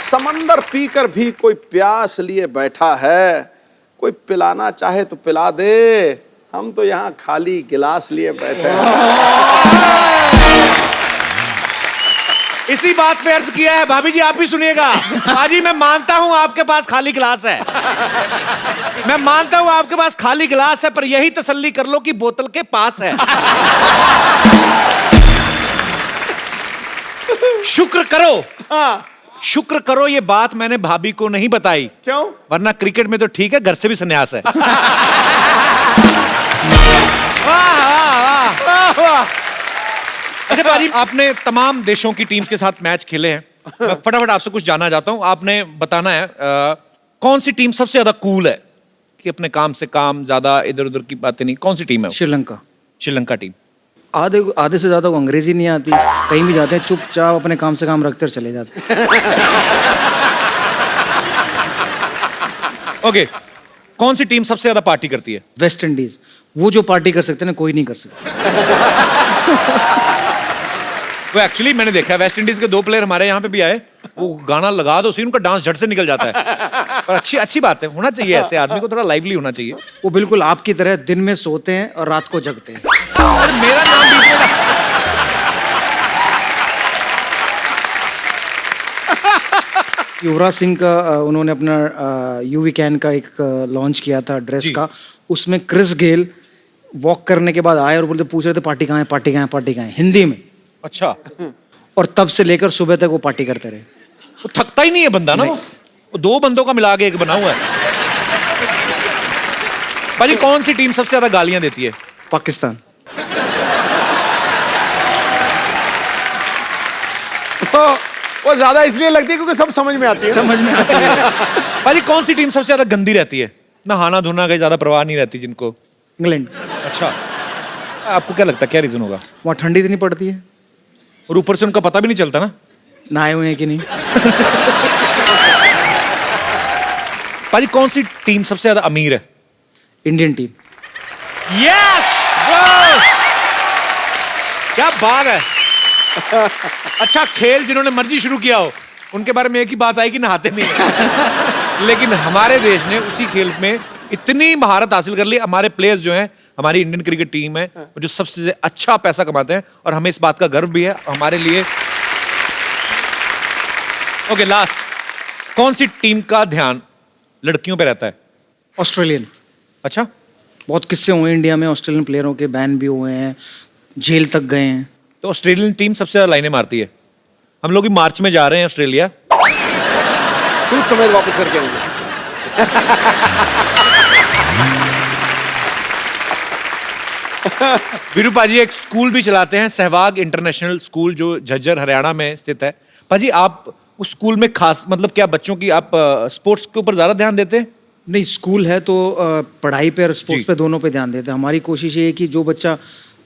समंदर पीकर भी कोई प्यास लिए बैठा है, कोई पिलाना चाहे तो पिला दे, हम तो यहाँ खाली गिलास लिए बैठे हैं। इसी बात पे अर्ज किया है। भाभी जी आप भी सुनिएगा। पाजी मैं मानता हूं आपके पास खाली गिलास है, मैं मानता हूं आपके पास खाली गिलास है, पर यही तसल्ली कर लो कि बोतल के पास है। शुक्र करो, शुक्र करो ये बात मैंने भाभी को नहीं बताई। क्यों? वरना क्रिकेट में तो ठीक है, घर से भी संन्यास है। अच्छा भाजी, आपने तमाम देशों की टीम्स के साथ मैच खेले हैं। मैं फटाफट आपसे कुछ जानना चाहता हूं। आपने बताना है कौन सी टीम सबसे ज्यादा कूल है, कि अपने काम से काम, ज्यादा इधर उधर की बातें नहीं। कौन सी टीम है वो? श्रीलंका। श्रीलंका टीम। आधे से ज्यादा को अंग्रेजी नहीं आती, कहीं भी जाते हैं चुपचाप अपने काम से काम रखते और चले जाते हैं। ओके, कौन सी टीम सबसे ज्यादा पार्टी करती है? West Indies. वो जो पार्टी कर सकते हैं ना, कोई नहीं कर सकता। वो एक्चुअली मैंने देखा है, वेस्ट इंडीज के 2 प्लेयर हमारे यहाँ पे भी आए, वो गाना लगा दो, उनका डांस झट से निकल जाता है। पर अच्छी बात है, होना चाहिए ऐसे आदमी को, थोड़ा लाइवली होना चाहिए। वो बिल्कुल आपकी तरह दिन में सोते हैं और रात को जगते हैं। अरे मेरा नाम बीच में युवराज सिंह का उन्होंने अपना यूवी कैन का एक लॉन्च किया था ड्रेस का। उसमें क्रिस गेल वॉक करने के बाद आए और बोलते, पूछ रहे थे पार्टी कहाँ है, पार्टी कहाँ है, पार्टी कहाँ है, हिंदी में। अच्छा। और तब से लेकर सुबह तक वो पार्टी करते रहे। वो थकता ही नहीं है बंदा ना। वो 2 बंदों का मिला के एक बना हुआ है। भाजी कौन सी टीम सबसे ज्यादा गालियां देती है? पाकिस्तान। वो ज्यादा इसलिए लगती है क्योंकि सब समझ में आती है। समझ में आती है। भाजी कौन सी टीम सबसे ज्यादा गंदी रहती है? नहाना धोना का ज्यादा परवाह नहीं रहती जिनको। इंग्लैंड। अच्छा, आपको क्या लगता है क्या रीजन होगा? वहाँ ठंडी इतनी पड़ती है और ऊपर से उनका पता भी नहीं चलता ना नहाए हुए हैं कि नहीं। भाजी कौन सी टीम सबसे ज्यादा अमीर है? Indian team. यस क्या बात है। अच्छा, खेल जिन्होंने मर्जी शुरू किया हो उनके बारे में एक ही बात आई कि नहाते नहीं है। लेकिन हमारे देश ने उसी खेल में इतनी महारत हासिल कर ली। हमारे प्लेयर्स जो हैं, हमारी इंडियन क्रिकेट टीम है जो सबसे अच्छा पैसा कमाते हैं, और हमें इस बात का गर्व भी है हमारे लिए। ओके, लास्ट, कौन सी टीम का ध्यान लड़कियों पे रहता है? ऑस्ट्रेलियन। अच्छा, बहुत किस्से हुए इंडिया में, ऑस्ट्रेलियन प्लेयरों के बैन भी हुए हैं, जेल तक गए हैं। तो ऑस्ट्रेलियन टीम सबसे ज्यादा लाइनें मारती है। हम लोग भी मार्च में जा रहे हैं ऑस्ट्रेलिया। सूट समेत वापस करके आएंगे। वीरू पाजी एक स्कूल भी चलाते हैं, सहवाग इंटरनेशनल स्कूल, जो झज्जर हरियाणा में स्थित है। पाजी आप उस स्कूल में खास मतलब क्या बच्चों की आप स्पोर्ट्स के ऊपर ज्यादा ध्यान देते हैं? नहीं, स्कूल है तो पढ़ाई पे और स्पोर्ट्स पे दोनों पे ध्यान देते हैं। हमारी कोशिश ये है कि जो बच्चा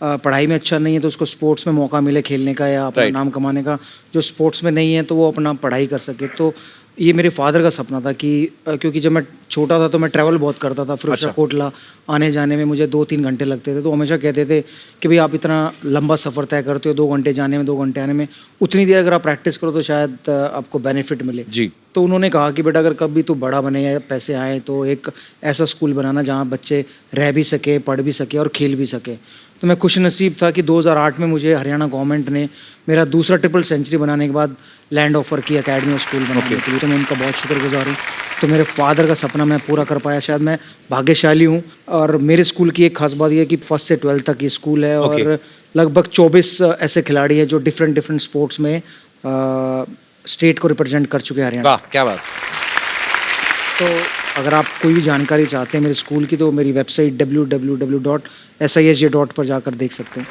पढ़ाई में अच्छा नहीं है तो उसको स्पोर्ट्स में मौका मिले खेलने का या अपना नाम कमाने का। जो स्पोर्ट्स में नहीं है तो वो अपना पढ़ाई कर सके। तो ये मेरे फादर का सपना था कि क्योंकि जब मैं छोटा था तो मैं ट्रैवल बहुत करता था। फिर कोटला आने जाने में मुझे 2-3 घंटे लगते थे। तो हमेशा कहते थे कि भाई आप इतना लंबा सफ़र तय करते हो, 2 घंटे जाने में 2 घंटे आने में, उतनी देर अगर आप प्रैक्टिस करो तो शायद आपको बेनिफिट मिले जी। तो उन्होंने कहा कि बेटा अगर कभी तू बड़ा बने या पैसे आए तो एक ऐसा स्कूल बनाना जहाँ बच्चे रह भी सके, पढ़ भी सके और खेल भी सके। तो मैं खुश नसीब था कि 2008 में मुझे हरियाणा गवर्नमेंट ने मेरा दूसरा ट्रिपल सेंचुरी बनाने के बाद लैंड ऑफर की अकेडमी और स्कूल बनाने के लिए, तो मैं उनका बहुत शुक्रगुजार हूँ। तो मेरे फादर का सपना मैं पूरा कर पाया, शायद मैं भाग्यशाली हूँ। और मेरे स्कूल की एक खास बात यह है कि 1st से 12th तक ये स्कूल है और लगभग 24 ऐसे खिलाड़ी हैं जो डिफरेंट स्पोर्ट्स में स्टेट को रिप्रेजेंट कर चुके हैं हरियाणा। वाह क्या बात। तो अगर आप कोई भी जानकारी चाहते हैं मेरे स्कूल की तो मेरी वेबसाइट www.sisj.in पर जाकर देख सकते हैं।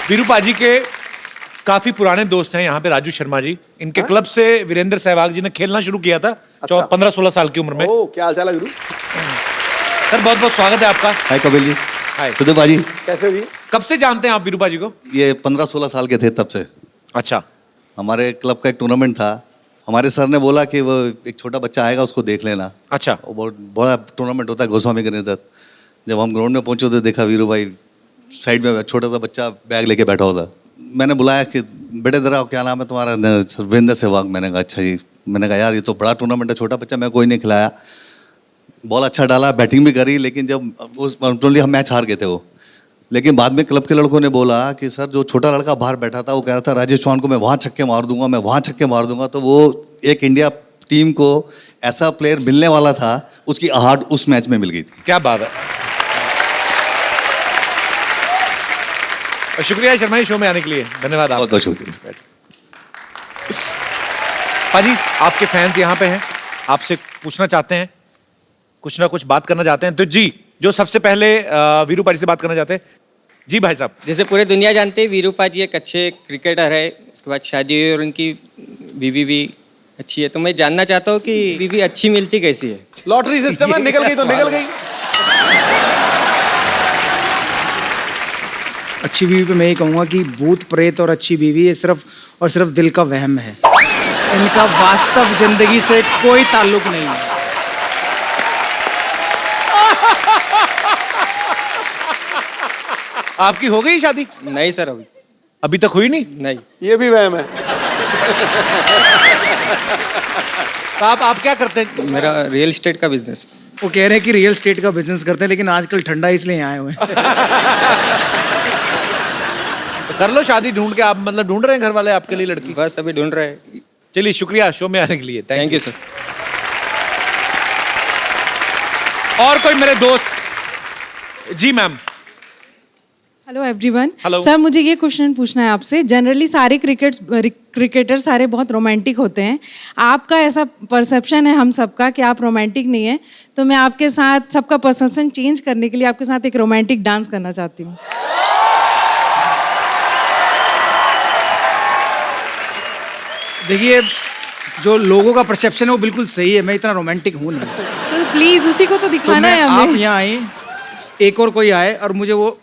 वीरू पाजी के काफी पुराने दोस्त हैं यहाँ पे राजू शर्मा जी। इनके क्लब से वीरेंद्र सहवाग जी ने खेलना शुरू किया था 15-16 साल की उम्र में। ओ क्या हाल चाल है गुरु? सर बहुत बहुत स्वागत है आपका। हाय कपिल जी। हाय सुधीर बाजी। कैसे हो जी? कब से जानते हैं आप वीरू पाजी को? ये 15-16 साल के थे तब से। अच्छा। हमारे क्लब का एक टूर्नामेंट था, हमारे सर ने बोला कि वो एक छोटा बच्चा आएगा उसको देख लेना। अच्छा। वो बहुत बड़ा टूर्नामेंट होता है गोस्वामी गणेश दत्त। जब हम ग्राउंड में पहुंचे तो देखा वीरू भाई साइड में छोटा सा बच्चा बैग लेके बैठा होता। मैंने बुलाया कि बेटे जरा क्या नाम है तुम्हारा? वीरेंद्र सहवाग। मैंने कहा अच्छा जी। मैंने कहा यार ये तो बड़ा टूर्नामेंट है, छोटा बच्चा, मैं कोई नहीं खिलाया। बॉल अच्छा डाला, बैटिंग भी करी, लेकिन जब उस हम मैच हार गए थे वो। लेकिन बाद में क्लब के लड़कों ने बोला कि सर जो छोटा लड़का बाहर बैठा था वो कह रहा था राजेश चौहान को मैं वहाँ छक्के मार दूंगा, मैं वहाँ छक्के मार दूंगा। तो वो एक इंडिया टीम को ऐसा प्लेयर मिलने वाला था, उसकी आहट उस मैच में मिल गई थी। क्या बात है। और शुक्रिया शर्मा जी शो में आने के लिए, धन्यवाद। बहुत बहुत शुक्रिया। पाजी आपके फैंस यहाँ पे हैं, आपसे पूछना चाहते हैं, कुछ ना कुछ बात करना चाहते हैं। तो जी जो सबसे पहले वीरू पाजी से बात करना चाहते हैं, जी भाई साहब। जैसे पूरे दुनिया जानते हैं वीरू पाजी एक अच्छे क्रिकेटर है, उसके बाद शादी हुई और उनकी बीवी भी अच्छी है। तो मैं जानना चाहता हूँ कि बीवी अच्छी मिलती कैसी है? लॉटरी सिस्टम है, निकल गई तो निकल गई। अच्छी बीवी पे मैं ये कहूँगा कि भूत प्रेत और अच्छी बीवी ये सिर्फ और सिर्फ दिल का वहम है, इनका वास्तव जिंदगी से कोई ताल्लुक नहीं है। आपकी हो गई शादी? नहीं सर, अभी तक हुई नहीं। नहीं। ये भी वहम है। तो आप क्या करते हैं? मेरा रियल एस्टेट का बिजनेस। वो कह रहे हैं कि रियल एस्टेट का बिजनेस करते हैं, लेकिन आजकल ठंडा इसलिए आए हुए हैं। तो कर लो शादी ढूंढ के। आप मतलब ढूंढ रहे हैं घर वाले आपके लिए लड़की? बस अभी ढूंढ रहे हैं। चलिए शुक्रिया शो में आने के लिए। Thank you sir. और कोई मेरे दोस्त? जी ma'am. Hello everyone. Hello. Sir मुझे ये क्वेश्चन पूछना है आपसे। जनरली सारे क्रिकेटर सारे बहुत रोमांटिक होते हैं, आपका ऐसा परसेप्शन है हम सबका कि आप रोमांटिक नहीं है, तो मैं आपके साथ सबका परसेप्शन चेंज करने के लिए आपके साथ एक रोमांटिक डांस करना चाहती हूँ। देखिए जो लोगों का परसेप्शन है वो बिल्कुल सही है, मैं इतना रोमांटिक हूँ नहीं। सर प्लीज उसी को तो दिखाना है आप हमें। यहाँ आए, एक और कोई आए और मुझे वो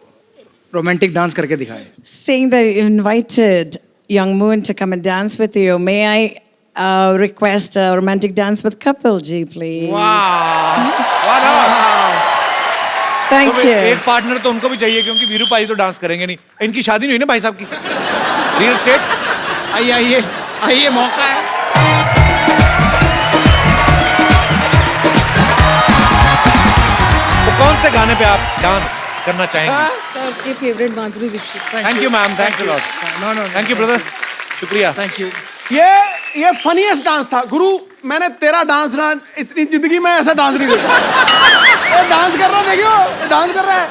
रोमांटिक डांस करके दिखाए। Seeing that you invited young Moon to come and dance with you, may I request a romantic dance with Kapil ji, please? Thank तो you. एक पार्टनर तो उनको भी चाहिए, क्योंकि वीरू पाजी तो डांस करेंगे नहीं। इनकी शादी नहीं हुई ना भाई साहब की? Real estate. आइए आइए आइए, मौका है। तो कौन से गाने पे आप डांस करना चाहेंगे? आपकी favourite Madhuri Dixit. Thank you ma'am, thanks a lot. No no, thank you brother, शुक्रिया। Thank you. ये फनीएस्ट डांस था गुरु। मैंने तेरा डांस ना इतनी जिंदगी में ऐसा डांस नहीं देखा। ये डांस कर रहा है, देखियो ये डांस कर रहा है।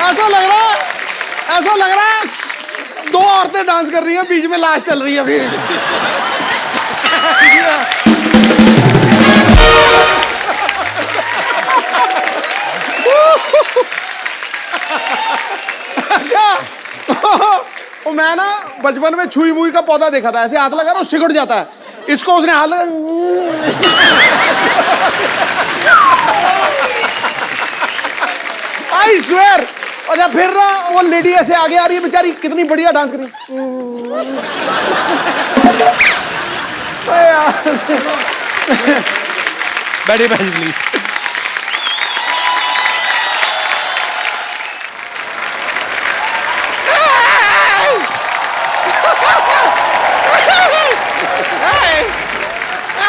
ऐसा लग रहा है, ऐसा लग रहा है दो औरतें डांस कर रही हैं, बीच में लाश चल रही है अभी। अच्छा तो मैं ना बचपन में छुई मुई का पौधा देखा था, ऐसे हाथ लगा ना सिकुड़ जाता है, इसको उसने हाथ लगा। I swear. और जब फिर ना वो लेडी ऐसे आगे आ रही है, बेचारी कितनी बढ़िया डांस कर रही है। बैठिए बैठिए प्लीज।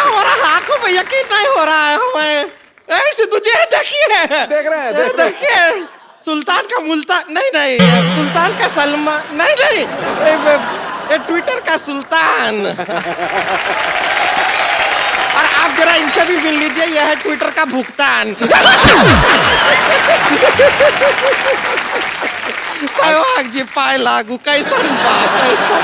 हमारा हाथ को भैया यकीन नहीं हो रहा है हमें? ऐसे तुझे देखिए, देख रहे हैं, देख रहे हैं। देखिए सुल्तान का मुल्तान, नहीं सुल्तान का सलमान, नहीं ये ट्विटर का सुल्तान। और आप जरा इनसे भी मिल लीजिए, यह है ट्विटर का भुगतान। सहवाग जी पाए लागू, कैसन बात, कैसन।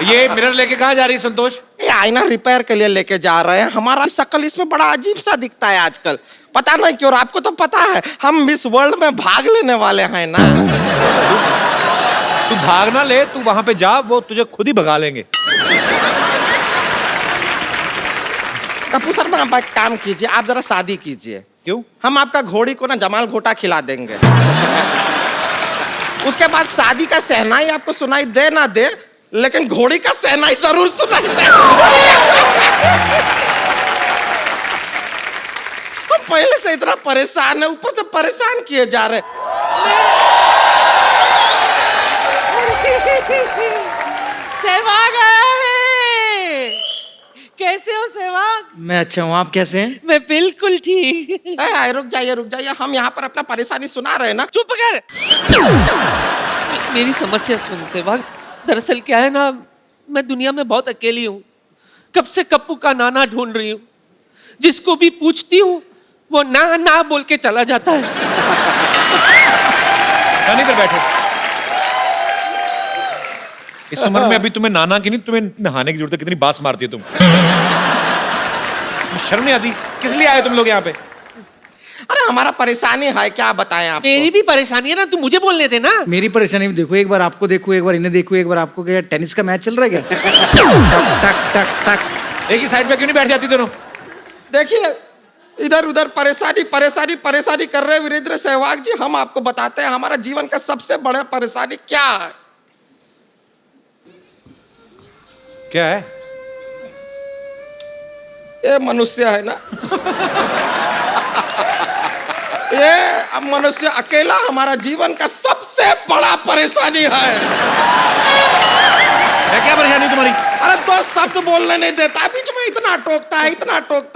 ये मिरर लेके कहाँ जा रही है संतोष? ये आईना रिपेयर के लिए लेके जा रहे हैं। हमारा शक्ल इसमें बड़ा अजीब सा दिखता है आजकल, पता नहीं क्यों। और आपको तो पता है हम मिस वर्ल्ड में भाग लेने वाले हैं ना। तू भाग ना ले, तू वहां पे जा, वो तुझे खुद ही भगा लेंगे। कपूर सर आप एक काम कीजिए, आप जरा शादी कीजिए। क्यों? हम आपका घोड़ी को ना जमाल घोटा खिला देंगे। उसके बाद शादी का सहनाई आपको सुनाई दे ना दे, लेकिन घोड़ी का सहनाई जरूर सुनाई दे। हम पहले से इतना परेशान है, ऊपर से परेशान किए जा रहे। सहवाग आया है। कैसे हो सहवाग? मैं अच्छा हूँ, आप कैसे हैं? मैं बिल्कुल ठीक। रुक जाइए, हम यहाँ पर अपना परेशानी सुना रहे हैं ना। चुप कर। मेरी समस्या सुन सहवाग। दरअसल क्या है ना, मैं दुनिया में बहुत अकेली हूँ। कब से कप्पू का नाना ढूंढ रही हूँ। जिसको भी पूछती हूँ वो ना ना बोल के चला जाता है। जाने कर बैठो। इस उम्र में अभी तुम्हें नाना की नहीं, तुम्हें नहाने की जरूरत है। कितनी बात मारती हो तुम। शर्म नहीं आती? किस लिए आए तुम लोग यहाँ पे? अरे हमारा परेशानी है, क्या बताएं आपको? मेरी भी परेशानी है ना, तुम मुझे बोलने थे ना। मेरी परेशानी भी देखो, एक बार आपको देखो, एक बार इन्हें देखो, एक बार आपको। क्या टेनिस का मैच चल रहा है क्या? टक टक टक टक। एक ही साइड पे क्यों नहीं बैठ जाती दोनों? देखिए इधर उधर परेशानी कर रहे वीरेंद्र सहवाग जी। हम आपको बताते हैं हमारा जीवन का सबसे बड़ा परेशानी क्या है। क्या है? ये मनुष्य है ना, ये अब मनुष्य अकेला हमारा जीवन का सबसे बड़ा परेशानी है। क्या परेशानी तुम्हारी? अरे दो शब्द बोलने नहीं देता, बीच में इतना टोकता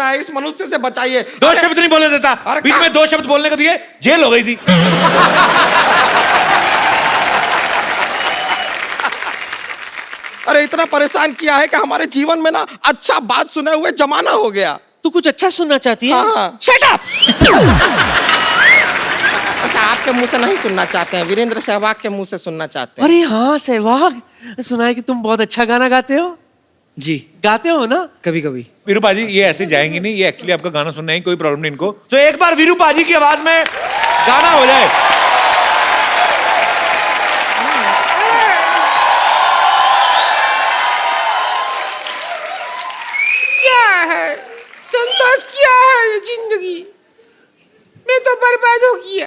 है। इस मनुष्य से बचाइए। दो शब्द नहीं बोलने देता। बीच में दो शब्द बोलने को दिए जेल हो गई थी। अरे इतना परेशान किया है कि हमारे जीवन में ना अच्छा बात सुने हुए जमाना हो गया। तू कुछ अच्छा सुनना चाहती है? हाँ। Shut up. अच्छा आपके मुंह से नहीं सुनना चाहते हैं, वीरेंद्र सहवाग के मुंह से सुनना चाहते हैं। अरे हाँ सहवाग, सुना है कि तुम बहुत अच्छा गाना गाते हो। जी गाते हो ना? कभी कभी। वीरू पाजी ये ऐसे जाएंगे नहीं, ये एक्चुअली आपका गाना सुनना है, कोई प्रॉब्लम नहीं इनको। तो एक बार वीरू पाजी की आवाज में गाना हो जाए। क्या है संतोष, क्या है ये जिंदगी में तो बर्बाद हो गया।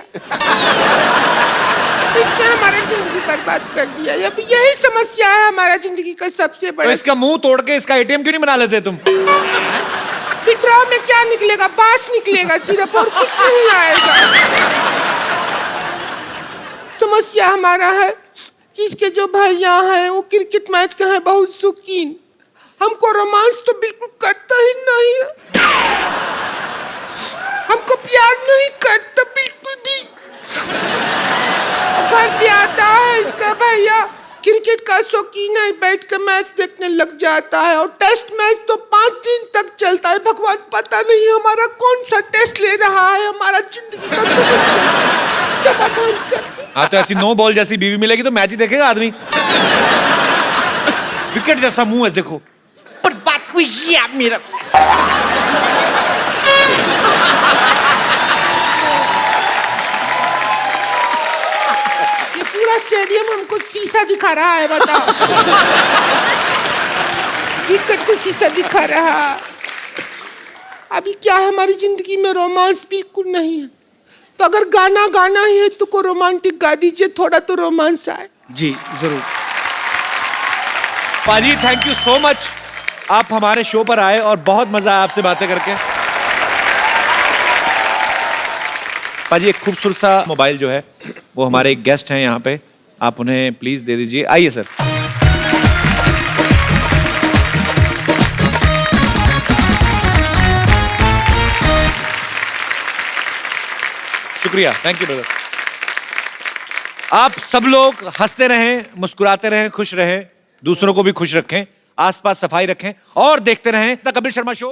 इसने हमारा जिंदगी बर्बाद कर दिया। अब यही समस्या है हमारा जिंदगी का सबसे तो बड़ा। इसका मुंह तोड़ के इसका एटीएम क्यों नहीं बना लेते तुम? विड्रॉ में क्या निकलेगा, बांस निकलेगा सिर्फ, और कुछ नहीं आएगा। समस्या हमारा है कि इसके जो भैया हैं वो क्रिकेट मैच का है बहुत शौकीन। हमको रोमांस तो बिल्कुल करता ही नहीं है, हमको प्यार नहीं करता बिल्कुल भी। घर पे आता है इसका भैया, क्रिकेट का शौकीन है, बैठ कर मैच देखने लग जाता है। और टेस्ट मैच तो 5 दिन तक चलता है। भगवान पता नहीं हमारा कौन सा टेस्ट ले रहा है, हमारा जिंदगी का समाधान कर। हाँ तो ऐसी 9 बॉल जैसी बीवी मिलेगी तो मैच ही देखेगा आदमी। विकेट जैसा मुंह है देखो। पर बात हुई ये मेरा। ये पूरा स्टेडियम हमको शीशा दिखा रहा है, बताओ। विकेट को शीशा दिखा रहा। अभी क्या है, हमारी जिंदगी में रोमांस बिल्कुल नहीं है। तो अगर गाना गाना ही है तो को रोमांटिक गा दीजिए, थोड़ा तो रोमांस आए। जी जरूर। पाजी थैंक यू सो मच, आप हमारे शो पर आए और बहुत मजा आया आपसे बातें करके। पाजी एक खूबसूरत सा मोबाइल जो है वो हमारे एक गेस्ट हैं यहाँ पे, आप उन्हें प्लीज दे दीजिए। आइए सर। शुक्रिया, थैंक यू ब्रदर। आप सब लोग हंसते रहें, मुस्कुराते रहें, खुश रहें, दूसरों को भी खुश रखें, आसपास सफाई रखें और देखते रहें द कपिल शर्मा शो।